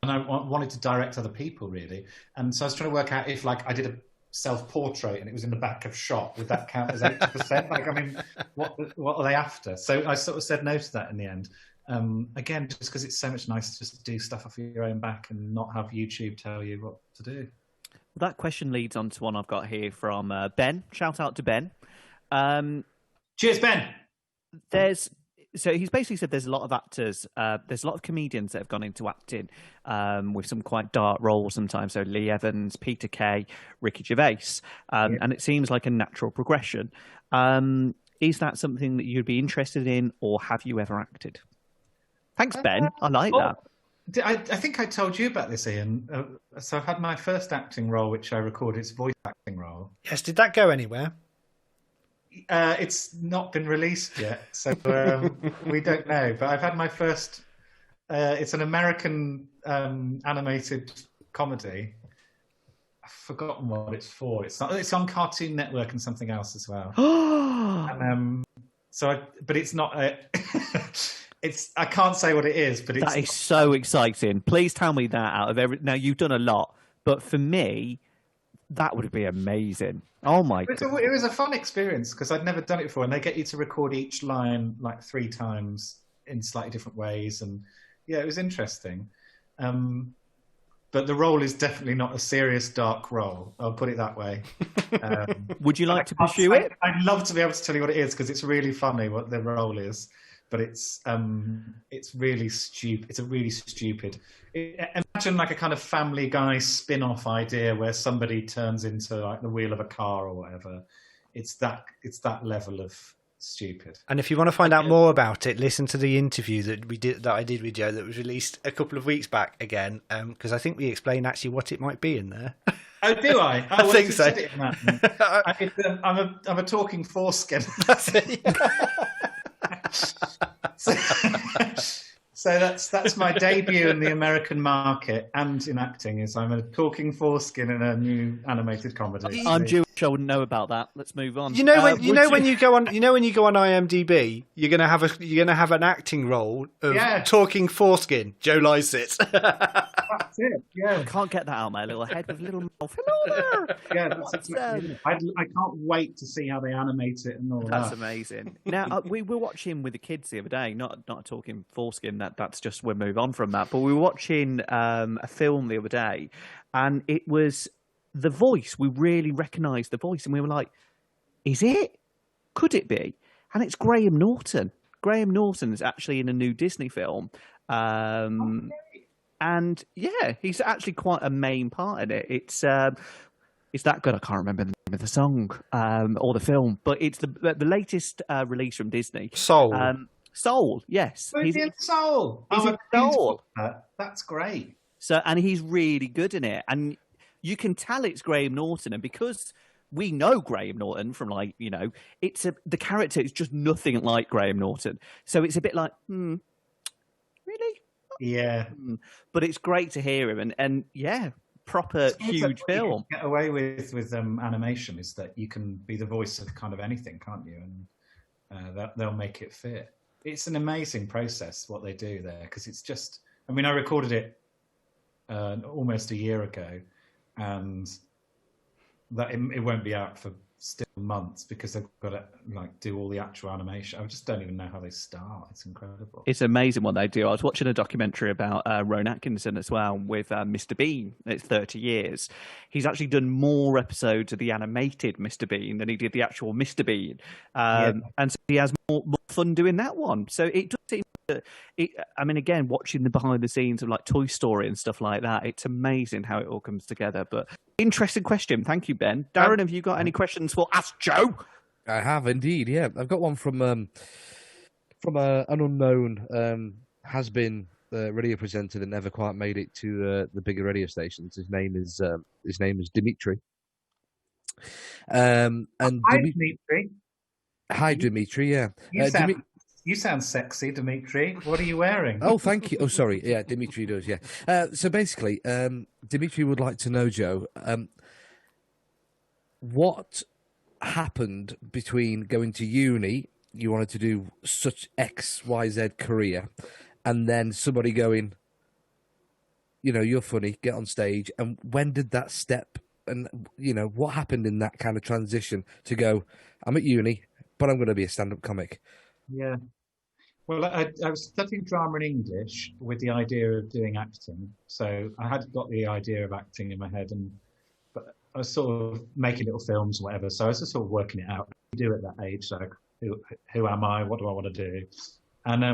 I wanted to direct other people, really. And so I was trying to work out if, like, I did a self-portrait and it was in the back of shot, would that count as 80%? Like, I mean, what are they after? So I sort of said no to that in the end. Again, just because it's so much nicer just to do stuff off your own back and not have YouTube tell you what to do. That question leads on to one I've got here from Ben. Shout out to Ben. Cheers, Ben. So he's basically said there's a lot of actors, there's a lot of comedians that have gone into acting with some quite dark roles sometimes. So Lee Evans, Peter Kay, Ricky Gervais. And it seems like a natural progression. Is that something that you'd be interested in, or have you ever acted? Thanks, Ben. I like that. I think I told you about this, Ian. So I've had my first acting role, which I recorded. It's a voice acting role. Yes, did that go anywhere? It's not been released yet, so we don't know. But I've had my first. It's an American animated comedy. I've forgotten what it's for. It's on Cartoon Network and something else as well. But it's not. I can't say what it is, but that is so exciting. Please tell me that out of every. Now, you've done a lot, but for me, that would be amazing. Oh my god! It was a fun experience because I'd never done it before, and they get you to record each line like 3 times in slightly different ways, and yeah, it was interesting. But the role is definitely not a serious, dark role. I'll put it that way. Would you like to pursue it? I'd love to be able to tell you what it is, because it's really funny what the role is. But it's really stupid. It's a really stupid. Imagine like a kind of Family Guy spin-off idea where somebody turns into like the wheel of a car or whatever. It's that level of stupid. And if you want to find out more about it, listen to the interview that I did with Joe that was released a couple of weeks back again, because I think we explain actually what it might be in there. Oh, do I? I think so. I'm a talking foreskin. That's it. So that's my debut in the American market and in acting. Is I'm a talking foreskin in a new animated comedy. I'm Jewish. I wouldn't know about that. Let's move on. When you go on IMDb, you're gonna have an acting role of talking foreskin, Joe Lycett. That's it. Yeah, I can't get that out of my little head with a little mouth. Hello there. Yeah, I can't wait to see how they animate it and all that. That's amazing. Now we were watching with the kids the other day, not talking foreskin. That's just we'll move on from that. But we were watching a film the other day, and it was the voice. We really recognised the voice, and we were like, "Is it? Could it be?" And it's Graham Norton. Graham Norton is actually in a new Disney film. And yeah, he's actually quite a main part in it. It's that good? I can't remember the name of the song or the film, but it's the latest release from Disney. Soul. Soul, yes. He's in Soul. He's in Soul. That's great. So, and he's really good in it, and you can tell it's Graham Norton, and because we know Graham Norton from the character is just nothing like Graham Norton, so it's a bit like, really. Yeah, but it's great to hear him, and yeah, proper huge film. Get away with animation is that you can be the voice of kind of anything, can't you? And they'll make it fit. It's an amazing process what they do there, because it's just. I mean, I recorded it almost a year ago, and that it won't be out for still months because they've got to like do all the actual animation. I just don't even know how they start. It's incredible. It's amazing what they do. I was watching a documentary about Rowan Atkinson as well with Mr. Bean. It's 30 years. He's actually done more episodes of the animated Mr. Bean than he did the actual Mr. Bean. And so he has more fun doing that one. So it does seem that, I mean, again, watching the behind the scenes of like Toy Story and stuff like that, it's amazing how it all comes together. But interesting question. Thank you, Ben. Darren, have you got any questions for Ask Joe? I have indeed, yeah. I've got one from an unknown has-been radio presenter that never quite made it to the bigger radio stations. His name is Dimitri. Hi, Dimitri. Hi, Dimitri. Yeah. You sound sexy, Dimitri. What are you wearing? Oh, thank you. Oh, sorry. Yeah, Dimitri does. Yeah. So basically, Dimitri would like to know, Joe, what happened between going to uni, you wanted to do such XYZ career, and then somebody going, you know, you're funny, get on stage, and when did that step, and you know, what happened in that kind of transition to go, I'm at uni, but I'm going to be a stand-up comic? Yeah. Well, I was studying drama and English with the idea of doing acting. So I had got the idea of acting in my head, but I was sort of making little films, whatever. So I was just sort of working it out. You do at that age, like who am I? What do I want to do? And I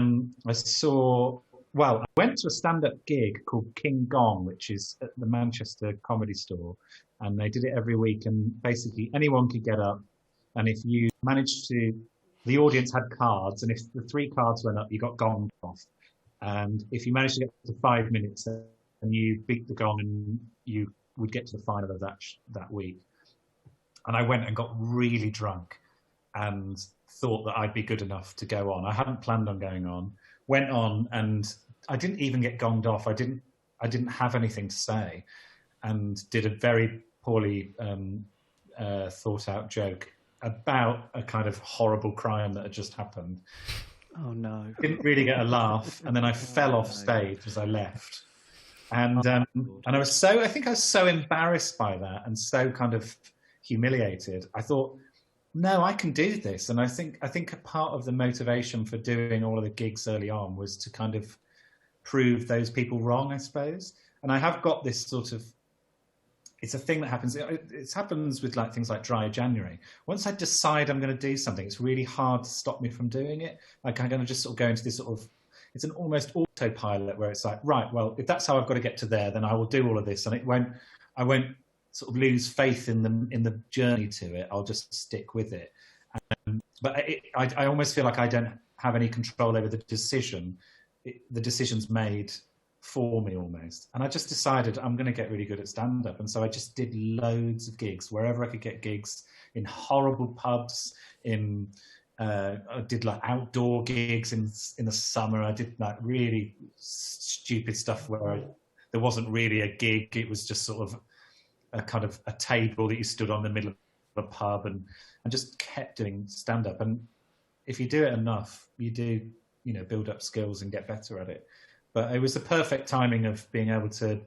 went to a stand-up gig called King Gong, which is at the Manchester Comedy Store, and they did it every week. And basically, anyone could get up, and if you managed to, the audience had cards, and if the 3 cards went up, you got gonged off. And if you managed to get to 5 minutes, and you beat the gong, and you would get to the final of that week. And I went and got really drunk and thought that I'd be good enough to go on. I hadn't planned on going on. Went on, and I didn't even get gonged off. I didn't have anything to say, and did a very poorly thought out joke about a kind of horrible crime that had just happened. Oh no! Didn't really get a laugh, and then I fell off stage as I left. And I was so embarrassed by that and so kind of humiliated. I thought, no, I can do this. And I think a part of the motivation for doing all of the gigs early on was to kind of prove those people wrong, I suppose. And I have got this sort of, it's a thing that happens. It happens with like things like Dry January. Once I decide I'm going to do something, it's really hard to stop me from doing it. Like I'm going to just sort of go into this sort of, it's an almost autopilot where it's like, right, well, if that's how I've got to get to there, then I will do all of this. And I won't sort of lose faith in the journey to it. I'll just stick with it. But I almost feel like I don't have any control over the decision. The decision's made for me almost. And I just decided I'm going to get really good at stand-up. And so I just did loads of gigs, wherever I could get gigs, in horrible pubs, I did like outdoor gigs in the summer. I did like really stupid stuff where there wasn't really a gig. It was just sort of a kind of a table that you stood on in the middle of a pub and just kept doing stand-up. And if you do it enough, you do, you know, build up skills and get better at it. But it was the perfect timing of being able to,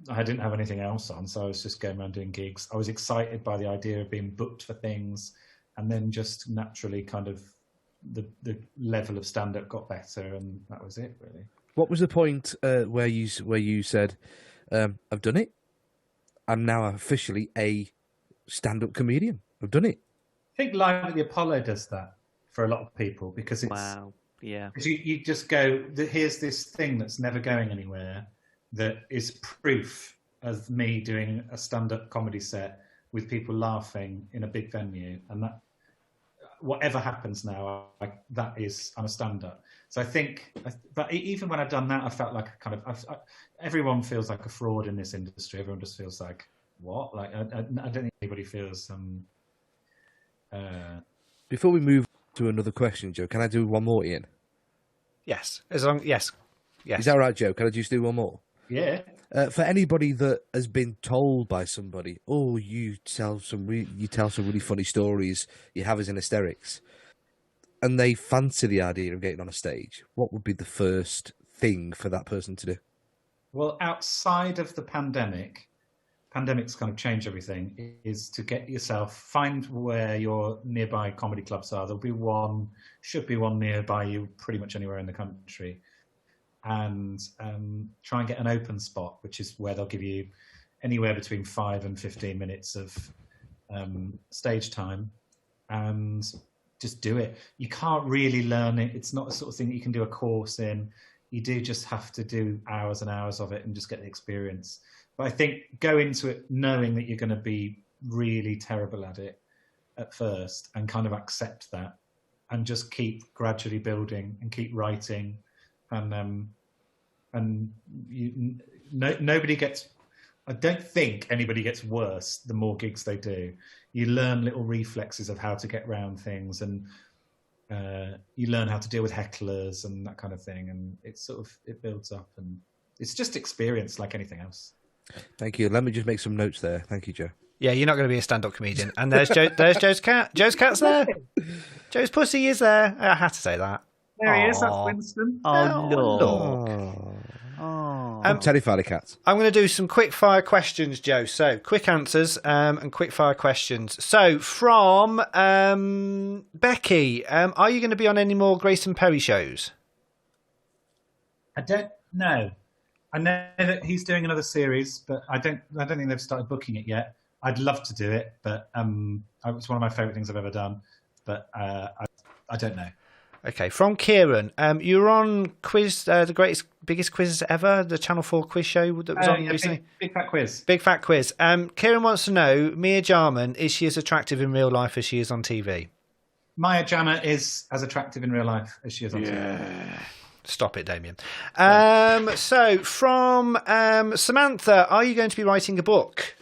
I didn't have anything else on, so I was just going around doing gigs. I was excited by the idea of being booked for things, and then just naturally kind of the level of stand-up got better, and that was it, really. What was the point where you said, I've done it? I'm now officially a stand-up comedian. I've done it. I think Live at the Apollo does that for a lot of people, because it's... Wow, yeah. You just go, here's this thing that's never going anywhere that is proof of me doing a stand-up comedy set with people laughing in a big venue, and that whatever happens now, I'm a stand-up. So I think, but even when I've done that, I felt like everyone feels like a fraud in this industry. Everyone just feels like, what? Like I don't think anybody feels. Before we move to another question, Joe, can I do one more, Ian? Yes, yes. Is that right, Joe? Can I just do one more? Yeah. For anybody that has been told by somebody, "Oh, you tell some really funny stories, you have us in hysterics," and they fancy the idea of getting on a stage, what would be the first thing for that person to do? Well, outside of the pandemic, pandemic's kind of changed everything, is to find where your nearby comedy clubs are. Should be one nearby you pretty much anywhere in the country. And try and get an open spot, which is where they'll give you anywhere between 5 and 15 minutes of stage time, and just do it. You can't really learn it. It's not the sort of thing that you can do a course in. You do just have to do hours and hours of it and just get the experience. But I think go into it knowing that you're going to be really terrible at it at first, and kind of accept that, and just keep gradually building and keep writing. And nobody gets. I don't think anybody gets worse the more gigs they do. You learn little reflexes of how to get around things, and you learn how to deal with hecklers and that kind of thing. And it builds up, and it's just experience like anything else. Thank you. Let me just make some notes there. Thank you, Joe. Yeah, you're not going to be a stand-up comedian. And there's Joe's cat. Joe's cat's there. Joe's pussy is there. I had to say that. There he is. That's Winston. Oh, Lord. I'm terrified of cats. I'm going to do some quick fire questions, Joe. So, quick answers and quick fire questions. So, from Becky, are you going to be on any more Grayson Perry shows? I don't know. I know that he's doing another series, but I don't think they've started booking it yet. I'd love to do it, but it's one of my favourite things I've ever done. But I don't know. Okay, from Kieran, you were on Quiz, the biggest quiz ever, the Channel 4 quiz show that was on recently. Big Fat Quiz. Big Fat Quiz. Kieran wants to know, Mia Jarman, is she as attractive in real life as she is on TV? Maya Jama is as attractive in real life as she is on TV. Stop it, Damien. So, from Samantha, are you going to be writing a book?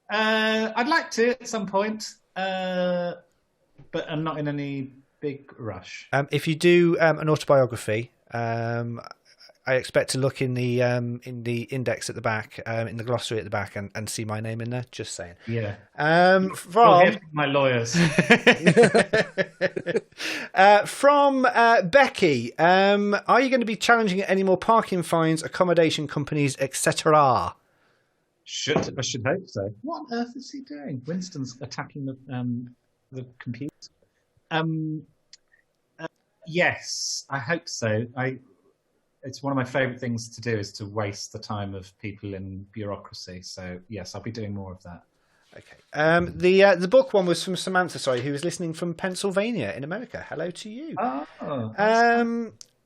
I'd like to at some point, but I'm not in any big rush. If you do an autobiography, I expect to look in the index at the back, in the glossary at the back, and see my name in there. Just saying. Yeah. From my lawyers. From Becky, are you going to be challenging any more parking fines, accommodation companies, etc.? I should hope so. What on earth is he doing? Winston's attacking the computer. Yes, I hope so. It's one of my favourite things to do is to waste the time of people in bureaucracy. So yes, I'll be doing more of that. Okay. The book one was from Samantha, who was listening from Pennsylvania in America. Hello to you.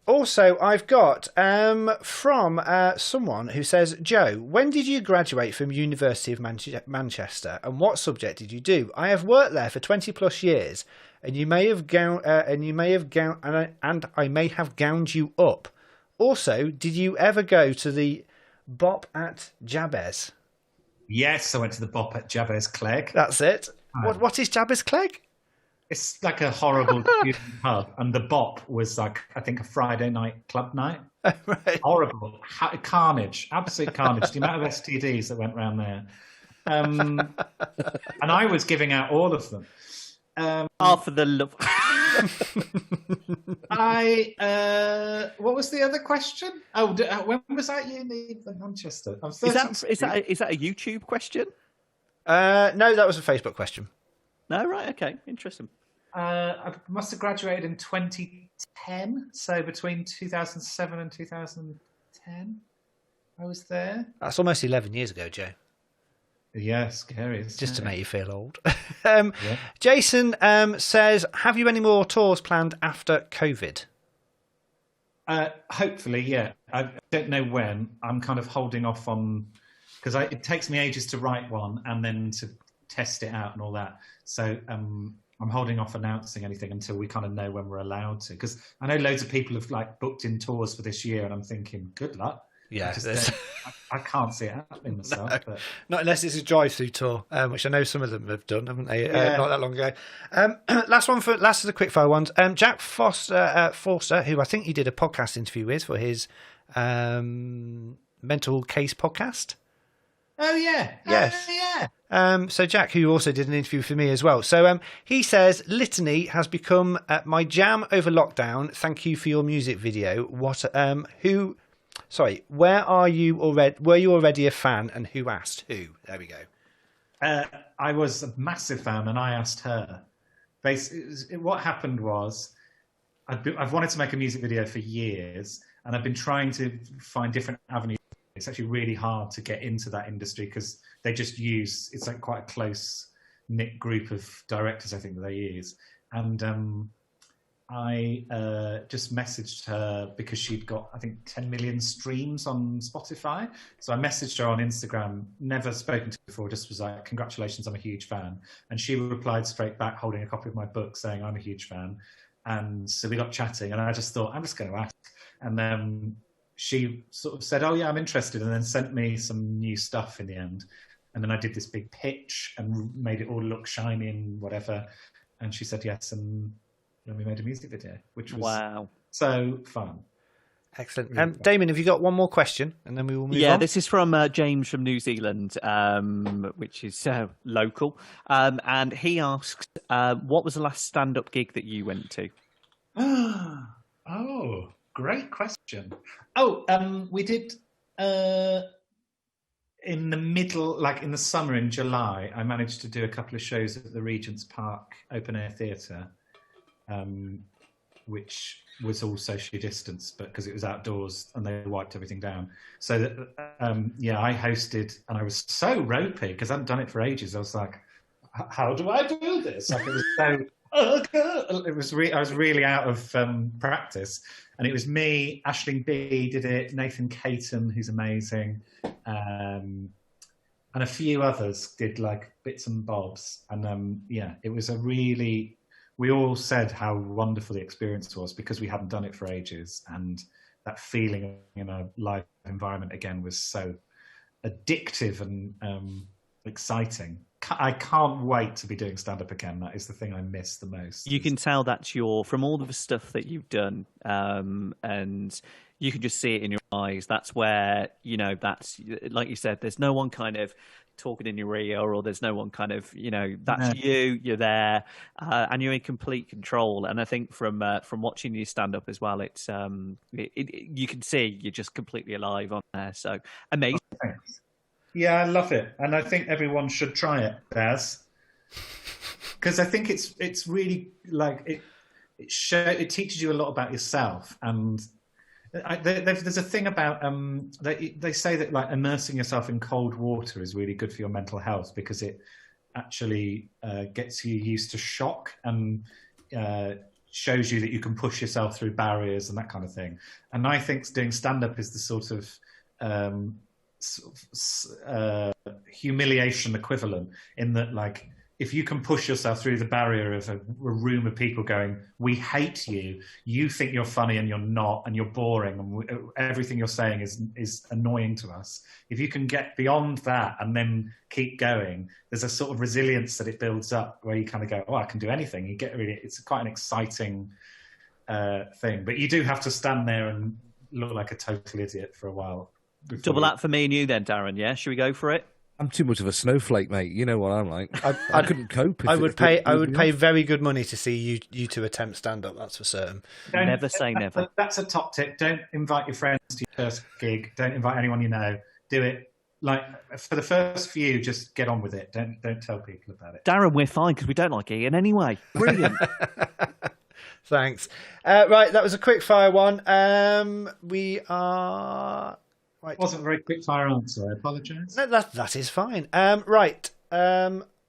Also, I've got from someone who says, Joe, when did you graduate from University of Manchester, and what subject did you do? I have worked there for 20 plus years, and I may have gowned you up. Also, did you ever go to the Bop at Jabez? Yes, I went to the Bop at Jabez Clegg. That's it. What is Jabez Clegg? It's like a horrible student pub, and the Bop was like, I think, a Friday night club night. Right. Horrible. Carnage. Absolute carnage. The amount of STDs that went around there. And I was giving out all of them. Half of the love. What was the other question? Oh, when was I at uni in Manchester? Is that a YouTube question? No, that was a Facebook question. No, right, okay, interesting. I must have graduated in 2010, so between 2007 and 2010, I was there. That's almost 11 years ago, Joe. Yeah, scary. Just to make you feel old. Yeah. Jason says, have you any more tours planned after COVID? Hopefully, yeah. I don't know when. I'm kind of holding off on, because it takes me ages to write one and then to test it out and all that. So I'm holding off announcing anything until we kind of know when we're allowed to. Because I know loads of people have booked in tours for this year, and I'm thinking, good luck. Yeah, I can't see it happening myself. No, but... Not unless it's a drive-through tour, which I know some of them have done, haven't they? Yeah. Not that long ago. Last of the quickfire ones. Jack Forster, who I think you did a podcast interview with for his mental case podcast. Oh yeah. Yes. Oh, yeah. So Jack, who also did an interview for me as well. So he says, Litany has become my jam over lockdown. Thank you for your music video. Sorry, where are you already? Were you already a fan, and who asked who? There we go. I was a massive fan, and I asked her. What happened was, I've wanted to make a music video for years, and I've been trying to find different avenues. It's actually really hard to get into that industry because they just use, it's like quite a close knit group of directors, I think, that they use. And I just messaged her because she'd got, I think, 10 million streams on Spotify. So I messaged her on Instagram, never spoken to her before, just was like, congratulations, I'm a huge fan. And she replied straight back, holding a copy of my book, saying, I'm a huge fan. And so we got chatting, and I just thought, I'm just going to ask. And then she sort of said, oh yeah, I'm interested, and then sent me some new stuff in the end. And then I did this big pitch and made it all look shiny and whatever. And she said yes, and then we made a music video, which was so fun. Excellent. Damien, have you got one more question, and then we will move on? Yeah, this is from James from New Zealand, which is local. And he asks, what was the last stand-up gig that you went to? Oh, great question. We did in the middle, like in the summer in July, I managed to do a couple of shows at the Regent's Park Open Air Theatre, which was all socially distanced, but because it was outdoors and they wiped everything down. So that, I hosted, and I was so ropey because I hadn't done it for ages. I was like, how do I do this? Like, it was so, I was really out of practice. And it was me, Aisling B did it, Nathan Caton, who's amazing, and a few others did like bits and bobs. And it was we all said how wonderful the experience was because we hadn't done it for ages. And that feeling in a live environment again was so addictive and exciting. I can't wait to be doing stand-up again. That is the thing I miss the most. You can tell that's from all of the stuff that you've done, and you can just see it in your eyes. That's where, that's, like you said, there's no one kind of talking in your ear, or there's no one kind of, that's you're there, and you're in complete control. And I think from watching you stand up as well, it's you can see you're just completely alive on there. So amazing. Thanks. Yeah, I love it, and I think everyone should try it, Baz, because I think it's really like it teaches you a lot about yourself. And there's a thing about they say that like immersing yourself in cold water is really good for your mental health because it actually gets you used to shock and shows you that you can push yourself through barriers and that kind of thing. And I think doing stand-up is the sort of humiliation equivalent, in that, like, if you can push yourself through the barrier of a room of people going, we hate you, you think you're funny and you're not, and you're boring, and everything you're saying is annoying to us. If you can get beyond that and then keep going, there's a sort of resilience that it builds up where you kind of go, oh, I can do anything. You get really, it's quite an exciting thing, but you do have to stand there and look like a total idiot for a while. Double that for me and you then, Darren. Yeah, should we go for it? I'm too much of a snowflake, mate. You know what I'm like. I couldn't cope. I would pay very good money to see you two attempt stand up. That's for certain. Never say never. That's a top tip. Don't invite your friends to your first gig. Don't invite anyone you know. Do it like for the first few. Just get on with it. Don't tell people about it. Darren, we're fine because we don't like Ian anyway. Brilliant. Thanks. Right, that was a quick fire one. We are. Right. It wasn't a very quick fire answer. I apologise. No, that is fine. Right.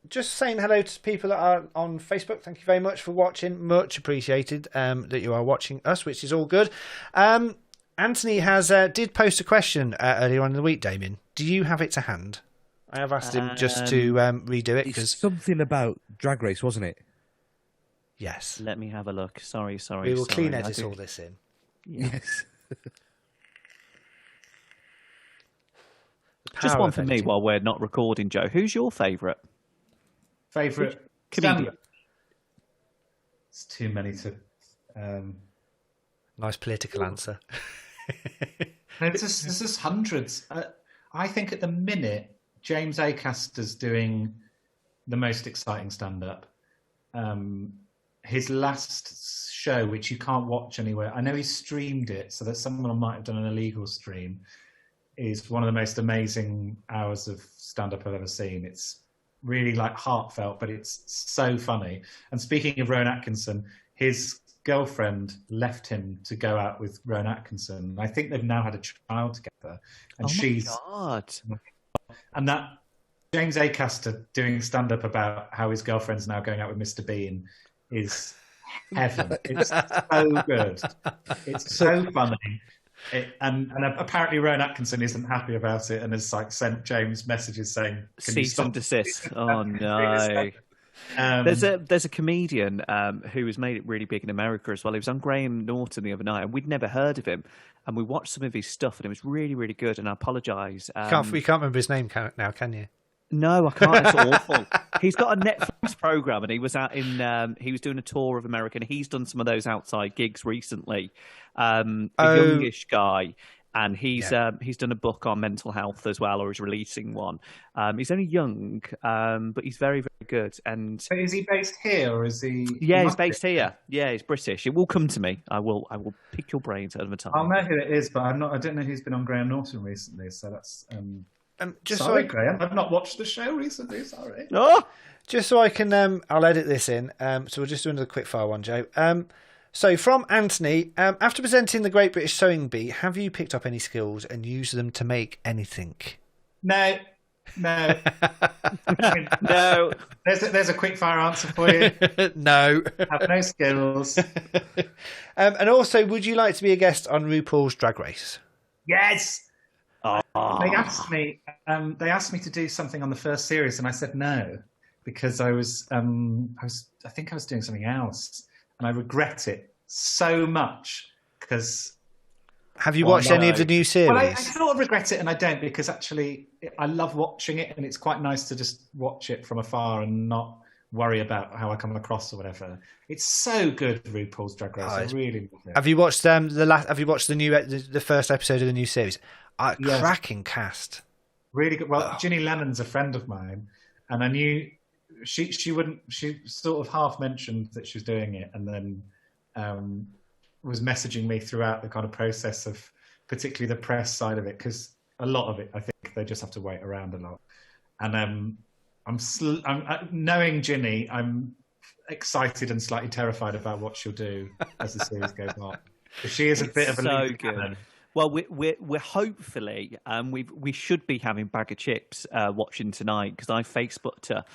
Just saying hello to people that are on Facebook. Thank you very much for watching. Much appreciated that you are watching us, which is all good. Anthony did post a question earlier on in the week, Damien. Do you have it to hand? I have asked him just to redo it. It's something about Drag Race, wasn't it? Yes. Let me have a look. Sorry. We will clean edit all this in. Yes. Just one for me while we're not recording, Joe. Who's your favourite? Favourite comedian? It's too many to. Nice political answer. There's just hundreds. I think at the minute, James Acaster's doing the most exciting stand-up. His last show which you can't watch anywhere. I know he streamed it, so that someone might have done an illegal stream. Is one of the most amazing hours of stand-up I've ever seen. It's really like heartfelt, but it's so funny. And speaking of Rowan Atkinson, his girlfriend left him to go out with Rowan Atkinson. I think they've now had a child together, and she's God. And that James Acaster doing stand-up about how his girlfriend's now going out with Mr. Bean is heaven. It's so good. It's so funny. And apparently Rowan Atkinson isn't happy about it and has like sent James messages saying, "Can you Cease stop and desist." Oh no. There's a comedian who has made it really big in America as well. He was on Graham Norton the other night, and we'd never heard of him. And we watched some of his stuff, and it was really, really good. And I apologise. You can't remember his name now, can you? No, I can't. It's awful. He's got a Netflix program, and he was out in. He was doing a tour of America, and he's done some of those outside gigs recently. A youngish guy, and he's done a book on mental health as well, or is releasing one. He's only young, but he's very, very good. And So is he based here, or is he? yeah, he he's must be. based here. Yeah, he's British. It will come to me. I will pick your brains over time. I'll know who it is, but I don't know who's been on Graham Norton recently. So that's. Sorry, Graham. I've not watched the show recently. Sorry. Oh! Just so I can, I'll edit this in. So we'll just do another quick fire one, Joe. So from Anthony, after presenting the Great British Sewing Bee, have you picked up any skills and used them to make anything? No. No. There's a quick fire answer for you. No. Have no skills. And also, would you like to be a guest on RuPaul's Drag Race? Yes. They asked me to do something on the first series, and I said no because I think I was doing something else, and I regret it so much because. Have you watched any of the new series? Well, I sort of regret it, and I don't, because actually I love watching it, and it's quite nice to just watch it from afar and not worry about how I come across or whatever. It's so good, RuPaul's Drag Race. I really love it. Have you watched Have you watched the first episode of the new series? Yes. Cracking cast. Really good. Well, Ginny Lennon's a friend of mine, and I knew she sort of half mentioned that she was doing it, and then was messaging me throughout the kind of process of particularly the press side of it, because a lot of it, I think they just have to wait around a lot. And knowing Ginny, I'm excited and slightly terrified about what she'll do as the series goes on. She is a bit of a so loose good. cannon. Well, we're hopefully we should be having Bag of Chips watching tonight, because I Facebooked her.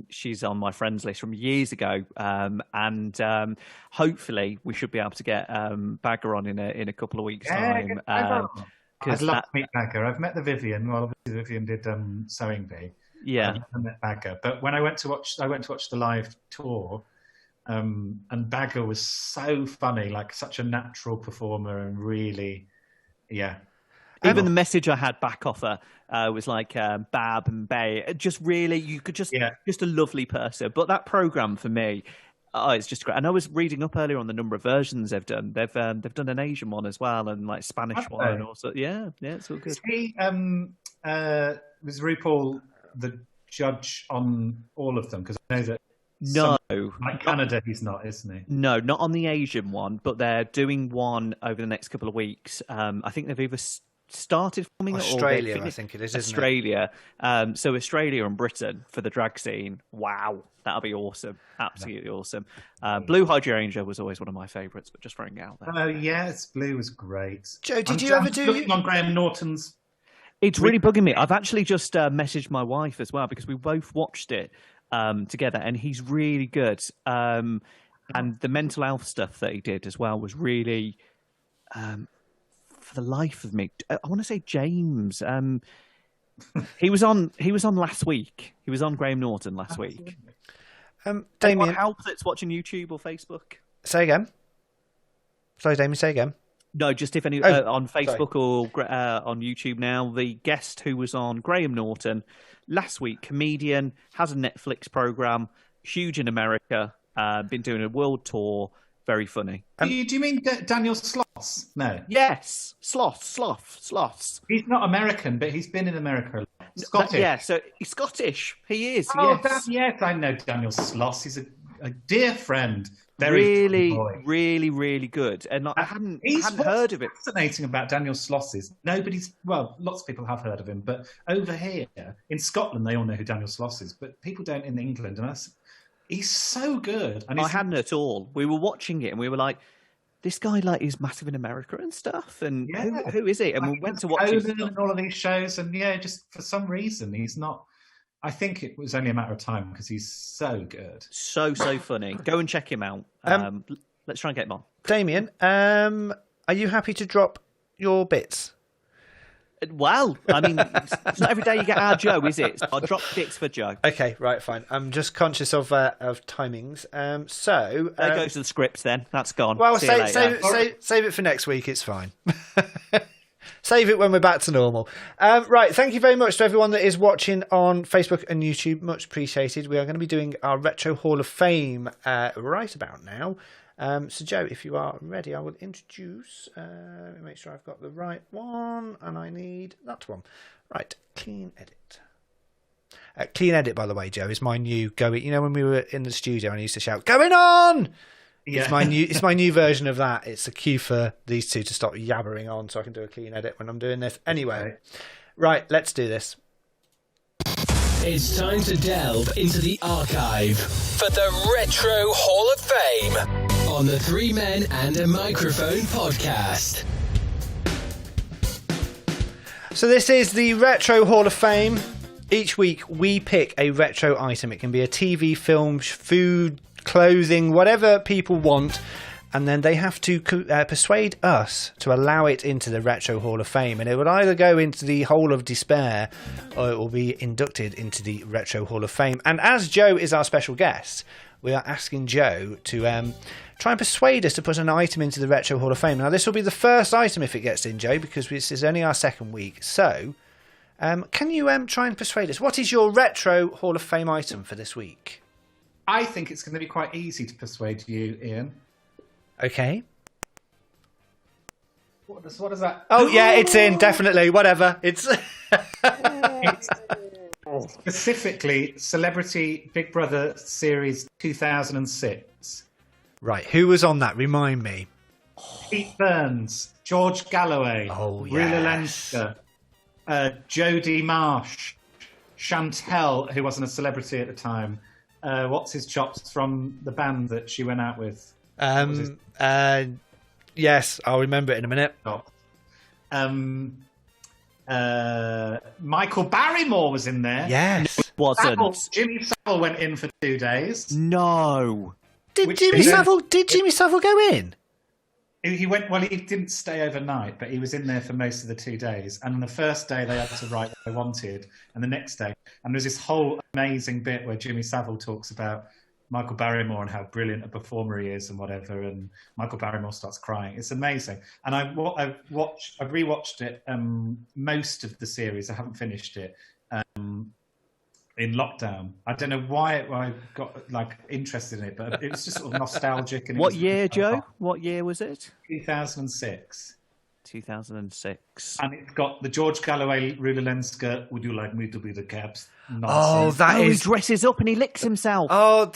She's on my friends list from years ago, and hopefully we should be able to get Bagger on in a couple of weeks' time. I'd love to meet Bagger. I've met the Vivian. Well, obviously Vivian did Sewing Bee. Yeah, I met Bagger. But when I went to watch the live tour. And Bagger was so funny, like such a natural performer, and really, yeah. Even the message I had back off her was like Bab and Bay. Just really, you could just a lovely person. But that program for me, it's just great. And I was reading up earlier on the number of versions they've done. They've done an Asian one as well, and like Spanish one, and also yeah, it's all good. He was RuPaul the judge on all of them, because I know that. No, like Canada, he's not, isn't he? No, not on the Asian one, but they're doing one over the next couple of weeks. I think they've either started filming Australia, it, or I think it is, isn't Australia. So Australia and Britain for the drag scene. Wow, that'll be awesome. Absolutely awesome. Blue Hydrangea was always one of my favourites, but just throwing it out there. Oh yes, Blue was great. Joe, did you ever do looking on Graham Norton's? It's really bugging me. I've actually just messaged my wife as well, because we both watched it together, and he's really good. And the mental health stuff that he did as well was really, for the life of me, I want to say James. He was on last week. He was on Graham Norton last week. Damien, help that's watching YouTube or Facebook. Say again. Sorry, Damien. Say again. No, just if any on Facebook or on YouTube now. The guest who was on Graham Norton last week, comedian, has a Netflix program, huge in America, been doing a world tour, very funny. Do you mean Daniel Sloss? No. Yes, Sloss. He's not American, but he's been in America a lot. Scottish. Yeah, so he's Scottish. He is. Oh, yes. yes, I know Daniel Sloss. He's a dear friend. Very funny boy. really good. And I hadn't heard of it. Fascinating about Daniel Sloss is lots of people have heard of him, but over here in Scotland, they all know who Daniel Sloss is, but people don't in England. And he's so good. And I hadn't at all. We were watching it and we were like, this guy is massive in America and stuff. And who is he? And we went to watch him and all of these shows. And just for some reason, he's not. I think it was only a matter of time because he's so good. So funny. Go and check him out. Let's try and get him on. Damien, are you happy to drop your bits? Well, I mean, it's not every day you get our Joe, is it? So I'll drop bits for Joe. Okay, right, fine. I'm just conscious of timings. There goes the scripts then. That's gone. Well, save it for next week. It's fine. Save it when we're back to normal. Right, thank you very much to everyone that is watching on Facebook and YouTube. Much appreciated. We are going to be doing our Retro Hall of Fame right about now. So, Joe, if you are ready, I will introduce... let me make sure I've got the right one, and I need that one. Right, Clean Edit. Clean Edit, by the way, Joe, is my new going... You know, when we were in the studio and I used to shout, "Going on!" Yeah. It's my new version of that. It's a cue for these two to stop yabbering on so I can do a clean edit when I'm doing this. Anyway, right, let's do this. It's time to delve into the archive for the Retro Hall of Fame on the Three Men and a Microphone podcast. So this is the Retro Hall of Fame. Each week we pick a retro item. It can be a TV, film, food, clothing, whatever people want, and then they have to persuade us to allow it into the Retro Hall of Fame, and it will either go into the Hole of Despair or it will be inducted into the Retro Hall of Fame. And as Joe is our special guest, we are asking Joe to try and persuade us to put an item into the Retro Hall of Fame. Now this will be the first item if it gets in, Joe, because this is only our second week. So can you try and persuade us? What is your Retro Hall of Fame item for this week? I think it's going to be quite easy to persuade you, Ian. Okay. What is that? Oh, yeah, it's in, definitely. Whatever. It's specifically Celebrity Big Brother Series 2006. Right, who was on that? Remind me. Pete Burns, George Galloway, Rula Lenska, Jodie Marsh, Chantel, who wasn't a celebrity at the time. What's his chops from the band that she went out with? Yes, I'll remember it in a minute. Michael Barrymore was in there. Yes. No, it wasn't. Jimmy Savile went in for 2 days. No. Did Jimmy Savile go in? He went. Well, he didn't stay overnight, but he was in there for most of the 2 days. And on the first day, they had to write what they wanted, and the next day, and there's this whole amazing bit where Jimmy Savile talks about Michael Barrymore and how brilliant a performer he is and whatever, and Michael Barrymore starts crying. It's amazing. And I've rewatched it, most of the series. I haven't finished it. In lockdown, I don't know why I got interested in it, but it was just sort of nostalgic. And what year, Joe? What year was it? 2006. 2006. And it's got the George Galloway, Rula Lenska, "Would you like me to be the Caps?" Oh, he dresses up and he licks himself. Oh,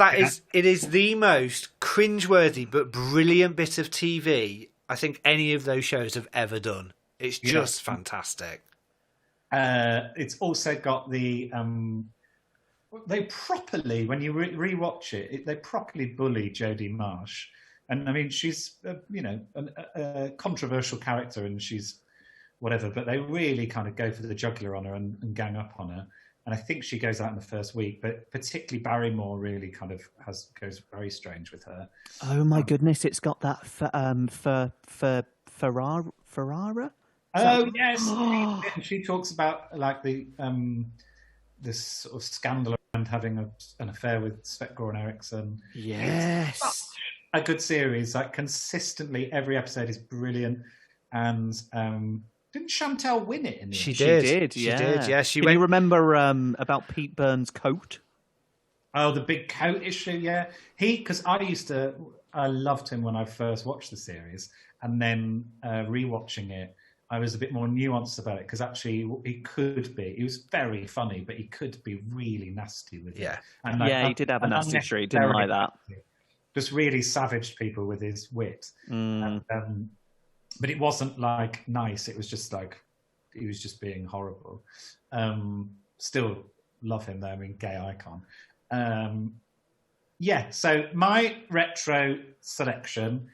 it is the most cringeworthy but brilliant bit of TV I think any of those shows have ever done. It's just fantastic. It's also got the they properly, when you rewatch it, they properly bully Jodie Marsh, and I mean she's a controversial character, and she's whatever, but they really kind of go for the jugular on her and gang up on her. And I think she goes out in the first week, but particularly Barrymore really kind of goes very strange with her. Oh my goodness! It's got that for Ferrara. Oh yes, she talks about this sort of scandal around having an affair with Svet-Goran Eriksson. Yes, it's a good series. Consistently, every episode is brilliant. And didn't Chantel win it? She did. Yeah, Can you remember about Pete Burns' coat? Oh, the big coat issue. Yeah, because I loved him when I first watched the series, and then rewatching it, I was a bit more nuanced about it, because actually he was very funny, but he could be really nasty with it. Yeah. And he did have a nasty streak, didn't like that. just really savaged people with his wit. But it wasn't like nice. It was just like he was just being horrible. Still love him though. I mean, gay icon. Yeah. So my retro selection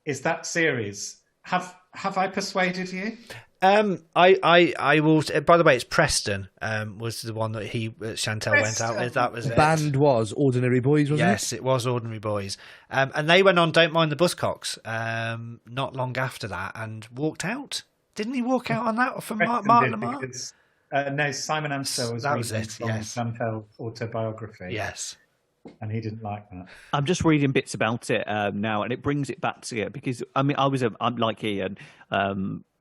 is that series. Have I persuaded you? I will. By the way, it's Preston. Was the one that Chantel went out with. That was The it. band was Ordinary Boys, wasn't it? Yes, it was Ordinary Boys. And they went on Don't Mind the Buzzcocks not long after that and walked out. Didn't he walk out on that from Martin Lamar? Because, no, Simon Amstel was reading from Chantel's autobiography. Yes. And he didn't like that. I'm just reading bits about it now, and it brings it back to it because I mean I'm like Ian,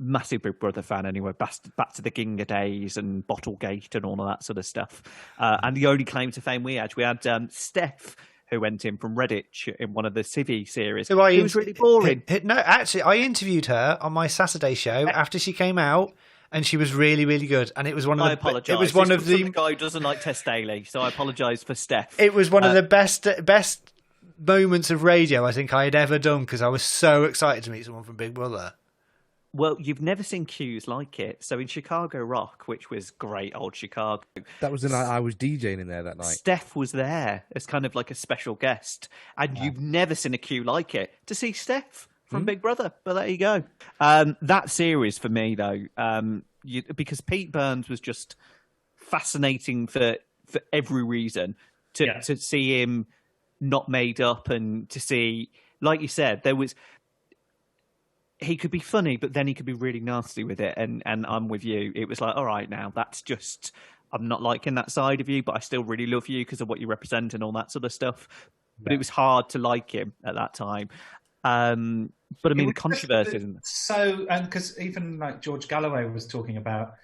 massive Big Brother fan anyway. Back to the Ginger days and Bottlegate and all of that sort of stuff. And the only claim to fame we had Steph, who went in from Redditch in one of the Civvy series. It was really boring. No, actually, I interviewed her on my Saturday show after she came out. And she was really, really good. And it was one of the. I apologise. It was one of the guy who doesn't like Tess Daly, so I apologise for Steph. It was one of the best moments of radio I think I had ever done because I was so excited to meet someone from Big Brother. Well, you've never seen cues like it. So in Chicago Rock, which was great old Chicago, that was the night I was DJing in there that night. Steph was there as kind of like a special guest, and you've never seen a cue like it to see Steph from Big Brother. But there you go. That series for me though. Because Pete Burns was just fascinating for every reason to see him not made up and to see, like you said, he could be funny, but then he could be really nasty with it. And I'm with you. It was like, all right, now that's just, I'm not liking that side of you, but I still really love you because of what you represent and all that sort of stuff. But it was hard to like him at that time. But I mean, the controversy, isn't it? So, and because even like George Galloway was talking about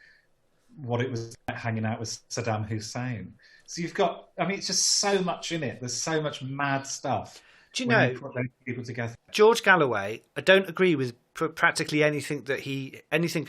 what it was like hanging out with Saddam Hussein. So you've got, I mean, it's just so much in it. There's so much mad stuff. Do you know, you put those people together? George Galloway, I don't agree with practically anything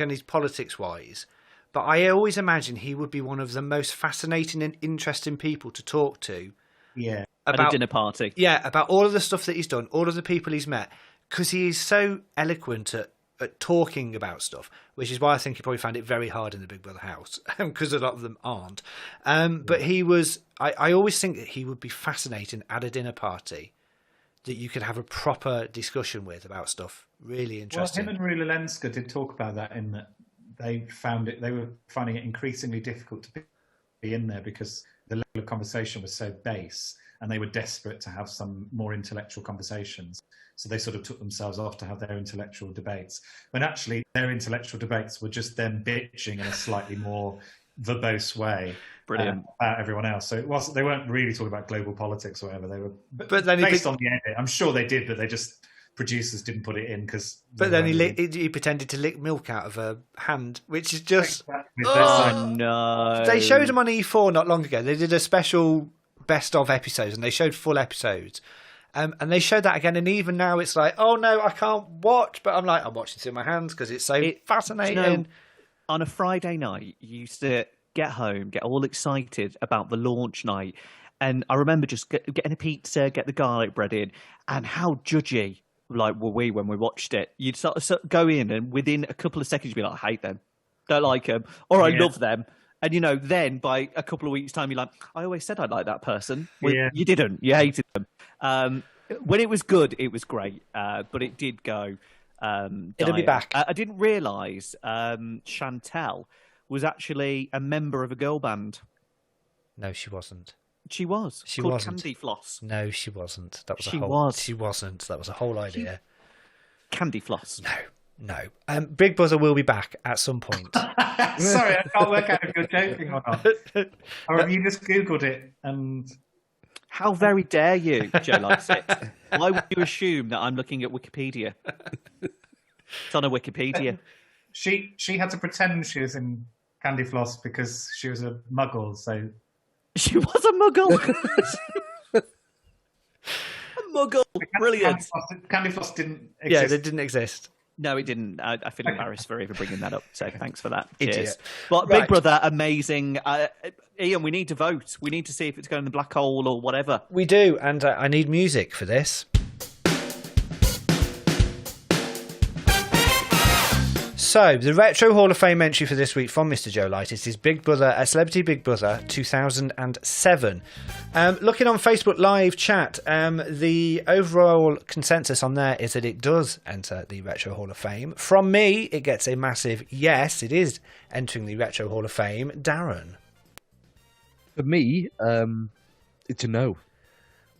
on his politics wise, but I always imagine he would be one of the most fascinating and interesting people to talk to. Yeah. At a dinner party. Yeah, about all of the stuff that he's done, all of the people he's met. Because he is so eloquent at talking about stuff, which is why I think he probably found it very hard in the Big Brother house, because a lot of them aren't. But he was, I always think that he would be fascinating at a dinner party that you could have a proper discussion with about stuff. Really interesting. Well, him and Rula Lenska did talk about that in that they were finding it increasingly difficult to be in there because the level of conversation was so base and they were desperate to have some more intellectual conversations. So they sort of took themselves off to have their intellectual debates. When actually their intellectual debates were just them bitching in a slightly more verbose way about everyone else. So they weren't really talking about global politics or whatever. They were but then based on the edit. I'm sure they did, but they just producers didn't put it in because. But then he pretended to lick milk out of her hand, which is just. Exactly. Oh no! They showed him on E4 not long ago. They did a special best of episodes, and they showed full episodes. And they showed that again, and even now it's like, oh no, I can't watch. But I'm watching through my hands because it's so fascinating. You know, on a Friday night, you used to get home, get all excited about the launch night, and I remember just getting a pizza, get the garlic bread in, and how judgy were we when we watched it. You'd sort of go in, and within a couple of seconds, you'd be like, I hate them, don't like them, or I love them. And, then by a couple of weeks' time, you're like, I always said I liked that person. Well, you didn't. You hated them. When it was good, it was great. But it did go It'll be back. I didn't realise Chantel was actually a member of a girl band. No, she wasn't. She was. She called wasn't. Candy Floss. No, she wasn't. That was She was. She wasn't. That was a whole idea. Candy Floss. No. Big Brother will be back at some point. Sorry, I can't work out if you're joking or not. Or have you just Googled it and... How very dare you, Joe Lycett? Why would you assume that I'm looking at Wikipedia? It's on a Wikipedia. She had to pretend she was in Candy Floss because she was a muggle, so... She was a muggle? A muggle. Brilliant. Candy Floss didn't exist. Yeah, they didn't exist. No, it didn't. I feel embarrassed for even bringing that up. So thanks for that. Cheers. Idiot. But Big Brother, amazing. Ian, we need to vote. We need to see if it's going in the black hole or whatever. We do, and I need music for this. So, the Retro Hall of Fame entry for this week from Mr. Joe Lycett is Big Brother, Celebrity Big Brother 2007. Looking on Facebook Live chat, the overall consensus on there is that it does enter the Retro Hall of Fame. From me, it gets a massive yes, it is entering the Retro Hall of Fame. Darren? For me, it's a no.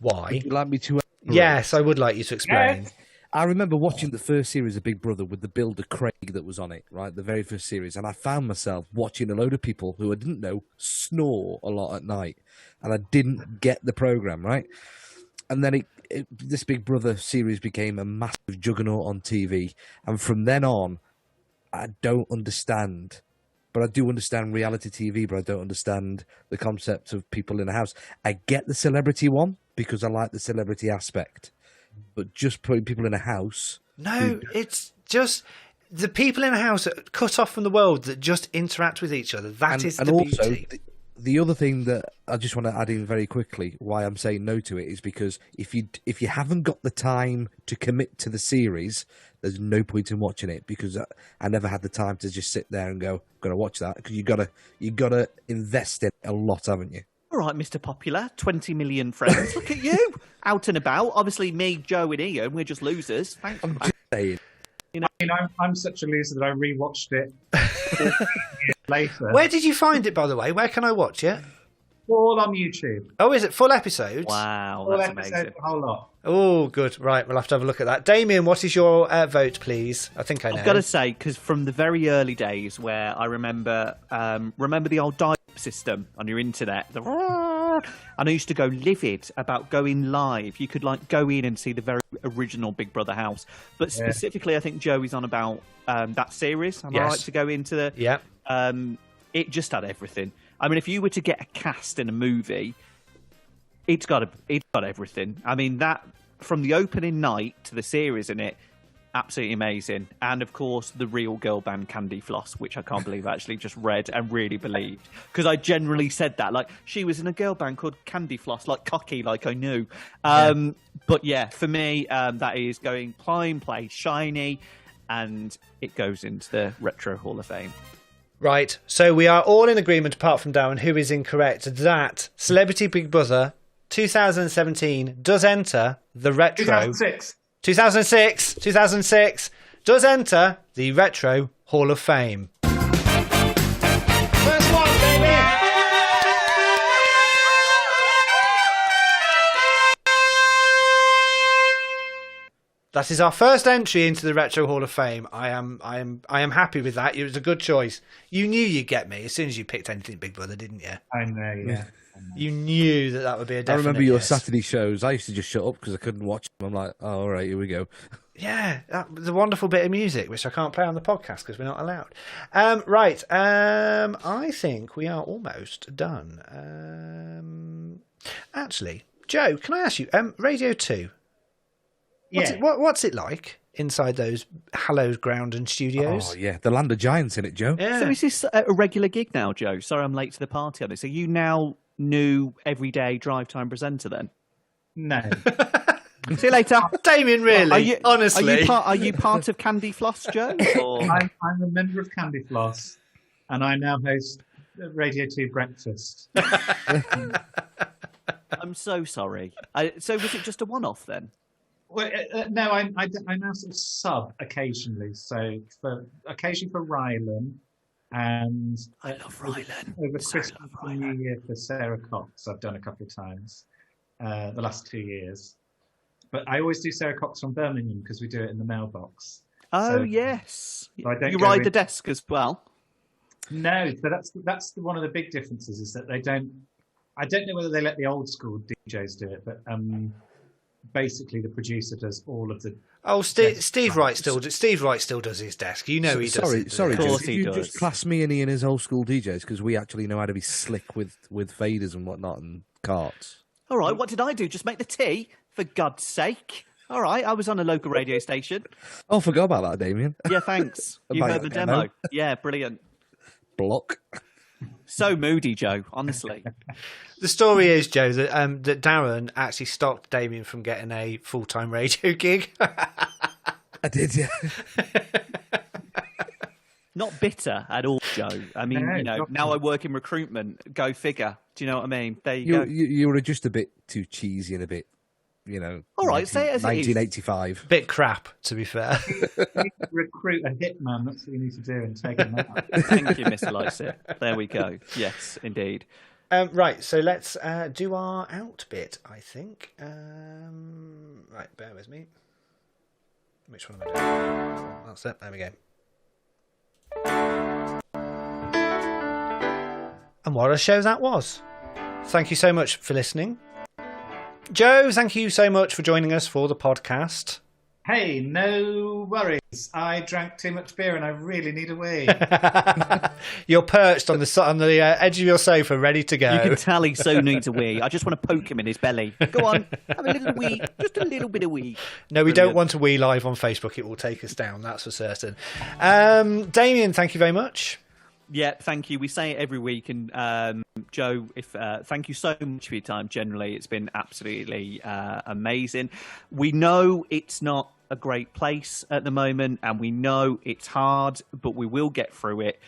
Why? Would you like me to? Yes, I would like you to explain. Yes. I remember watching the first series of Big Brother with the builder Craig that was on it, right? The very first series. And I found myself watching a load of people who I didn't know snore a lot at night. And I didn't get the programme, right? And then this Big Brother series became a massive juggernaut on TV. And from then on, I don't understand. But I do understand reality TV, but I don't understand the concept of people in a house. I get the celebrity one because I like the celebrity aspect. But just putting people in a house... No, it's just the people in a house that cut off from the world that just interact with each other. That is the beauty. The other thing that I just want to add in very quickly, why I'm saying no to it, is because if you haven't got the time to commit to the series, there's no point in watching it, because I never had the time to just sit there and go, I'm going to watch that, because you gotta invest in it a lot, haven't you? All right, Mr. Popular, 20 million friends. Look at you, out and about. Obviously, me, Joe, and Ian, we're just losers. Thanks. I'm just saying. You know, I'm such a loser that I rewatched it years later. Where did you find it, by the way? Where can I watch it? All on YouTube. Oh, is it full episodes? Wow, All that's episodes, amazing. a whole lot. Oh, good. Right, we'll have to have a look at that. Damien, what is your vote, please? I think I know. I've got to say, because from the very early days where I remember the old dial-up system on your internet, and I used to go livid about going live. You could go in and see the very original Big Brother house. But specifically, I think Joey's on about that series. Am I right to go into the... Yeah. It just had everything. I mean, if you were to get a cast in a movie, it's got everything. I mean, that from the opening night to the series in it, absolutely amazing. And of course, the real girl band Candy Floss, which I can't believe I actually just read and really believed, because I generally said that, like, she was in a girl band called Candy Floss, like cocky, like I knew. But yeah, for me, that is going prime place, shiny, and it goes into the Retro Hall of Fame. Right, so we are all in agreement, apart from Darren, who is incorrect, that Celebrity Big Brother 2017 does enter the Retro... 2006 does enter the Retro Hall of Fame. First one, baby! That is our first entry into the Retro Hall of Fame. I am happy with that. It was a good choice. You knew you'd get me as soon as you picked anything Big Brother, didn't you? I know, yeah. You knew that would be a definite I remember your yes. Saturday shows. I used to just shut up because I couldn't watch them. I'm like, oh, all right, here we go. Yeah, that was a wonderful bit of music, which I can't play on the podcast because we're not allowed. Right, I think we are almost done. Actually, Joe, can I ask you, Radio 2, what's it like inside those hallowed ground and studios? Oh, yeah, the land of giants in it, Joe. Yeah. So is this a regular gig now, Joe? Sorry, I'm late to the party on this. Are you now new everyday drive time presenter then? No. See you later. Damien, really? Honestly. Are you part of Candy Floss, Joe? Or... I'm a member of Candy Floss, and I now host Radio 2 Breakfast. I'm so sorry. So was it just a one-off then? Well, no, I now sort of sub occasionally. So occasionally for Rylan, and I love Rylan. Over Christmas and New Year for Sarah Cox, I've done a couple of times the last 2 years. But I always do Sarah Cox from Birmingham because we do it in the mailbox. Oh, so, yes. So you ride the desk as well? No, so that's one of the big differences is that they don't. I don't know whether they let the old school DJs do it, but basically the producer does all of the. Oh, Steve Wright still does his desk. You know he does. Sorry, Of course Joe, he you does. just class me and Ian as old school DJs because we actually know how to be slick with faders and whatnot and carts. All right, what did I do? Just make the tea? For God's sake. All right, I was on a local radio station. Oh, forgot about that, Damien. Yeah, thanks. You heard the demo. Yeah, brilliant. Block. So moody, Joe, honestly. The story is, Joe, that that Darren actually stopped Damien from getting a full-time radio gig. I did, yeah. Not bitter at all, Joe. I mean, now I work in recruitment. Go figure. Do you know what I mean? There you go. You were just a bit too cheesy and a bit, All right, say it as it is. 1985. Bit crap, to be fair. Recruit a hitman. That's what you need to do and take him out. Thank you, Mr. Lycett. There we go. Yes, indeed. Right, so let's do our out bit, I think. Right, bear with me. Which one am I doing? Oh, that's it. There we go. And what a show that was. Thank you so much for listening. Joe, thank you so much for joining us for the podcast. Hey, no worries. I drank too much beer and I really need a wee. You're perched on the edge of your sofa, ready to go. You can tell he so needs a wee. I just want to poke him in his belly. Go on, have a little wee. Just a little bit of wee. No, we don't want to wee live on Facebook. It will take us down, that's for certain. Damien, thank you very much. Yeah, thank you. We say it every week, and Joe, thank you so much for your time. Generally, it's been absolutely amazing. We know it's not a great place at the moment, and we know it's hard, but we will get through it.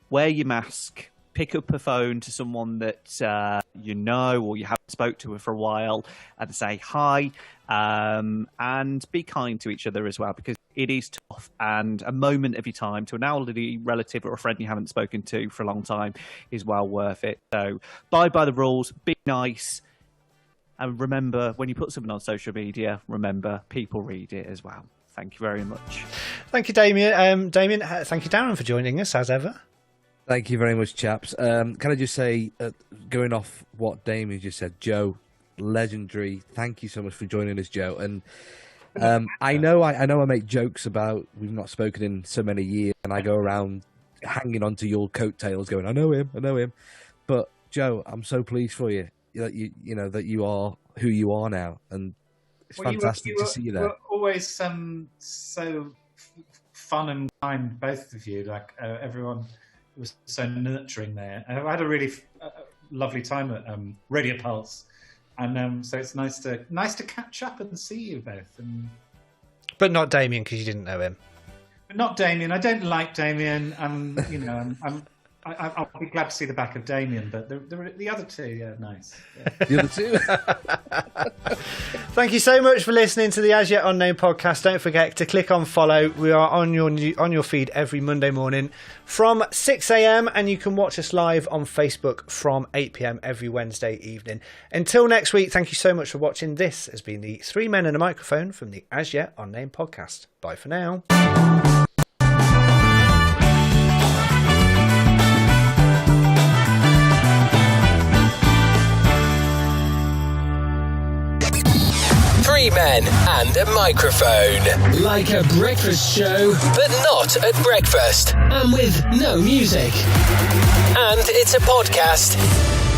Wear your mask. Pick up a phone to someone that you know or you haven't spoke to for a while and say hi, and be kind to each other as well, because it is tough, and a moment of your time to an elderly relative or a friend you haven't spoken to for a long time is well worth it. So abide by the rules, be nice, and remember, when you put something on social media, remember, people read it as well. Thank you very much. Thank you, Damien. Damien, thank you, Darren, for joining us, as ever. Thank you very much, chaps. Can I just say, going off what Damien just said, Joe, legendary. Thank you so much for joining us, Joe. And I know I make jokes about we've not spoken in so many years, and I go around hanging onto your coattails, going, I know him. But Joe, I'm so pleased for you that that you are who you are now, and it's fantastic to see you there. You were always so fun and kind, both of you. Like everyone was so nurturing there. I had a really lovely time at Radio Pulse, and so it's nice to catch up and see you both. But not Damien, because you didn't know him. But not Damien. I don't like Damien. I'll be glad to see the back of Damien, but the other two, yeah, nice. Yeah. The other two. Thank you so much for listening to the As Yet Unnamed podcast. Don't forget to click on follow. We are on your feed every Monday morning from 6 a.m. and you can watch us live on Facebook from 8 p.m. every Wednesday evening. Until next week, thank you so much for watching. This has been the Three Men and a Microphone from the As Yet Unnamed podcast. Bye for now. Three men and a microphone. Like a breakfast show, But not at breakfast. and with no music. And it's a podcast.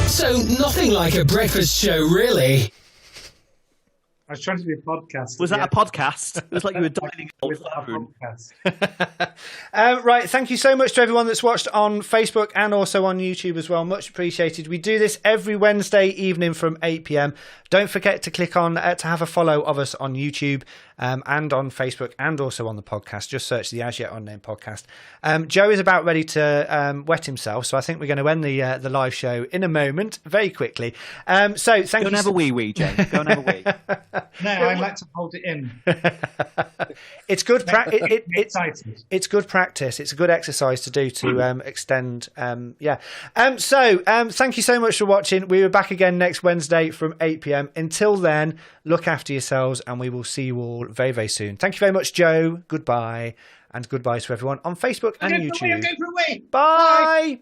So nothing like a breakfast show, really. I was trying to do a podcast. Was that a podcast? It was like you were dialing with a our phone. podcast? Right, thank you so much to everyone that's watched on Facebook and also on YouTube as well. Much appreciated. We do this every Wednesday evening from 8 p.m. Don't forget to click on to have a follow of us on YouTube and on Facebook and also on the podcast. Just search the As Yet Unnamed podcast. Joe is about ready to wet himself, so I think we're going to end the live show in a moment, very quickly. So thank you. Go and have a wee, Joe. Go and have a wee. No, I like to hold it in. It's good practice. Excited. It's good practice. It's a good exercise to do to extend. So thank you so much for watching. We are back again next Wednesday from 8 p.m. Until then, look after yourselves, and we will see you all very, very soon. Thank you very much, Joe. Goodbye, and goodbye to everyone on Facebook and YouTube. I'm going for a wee. Bye.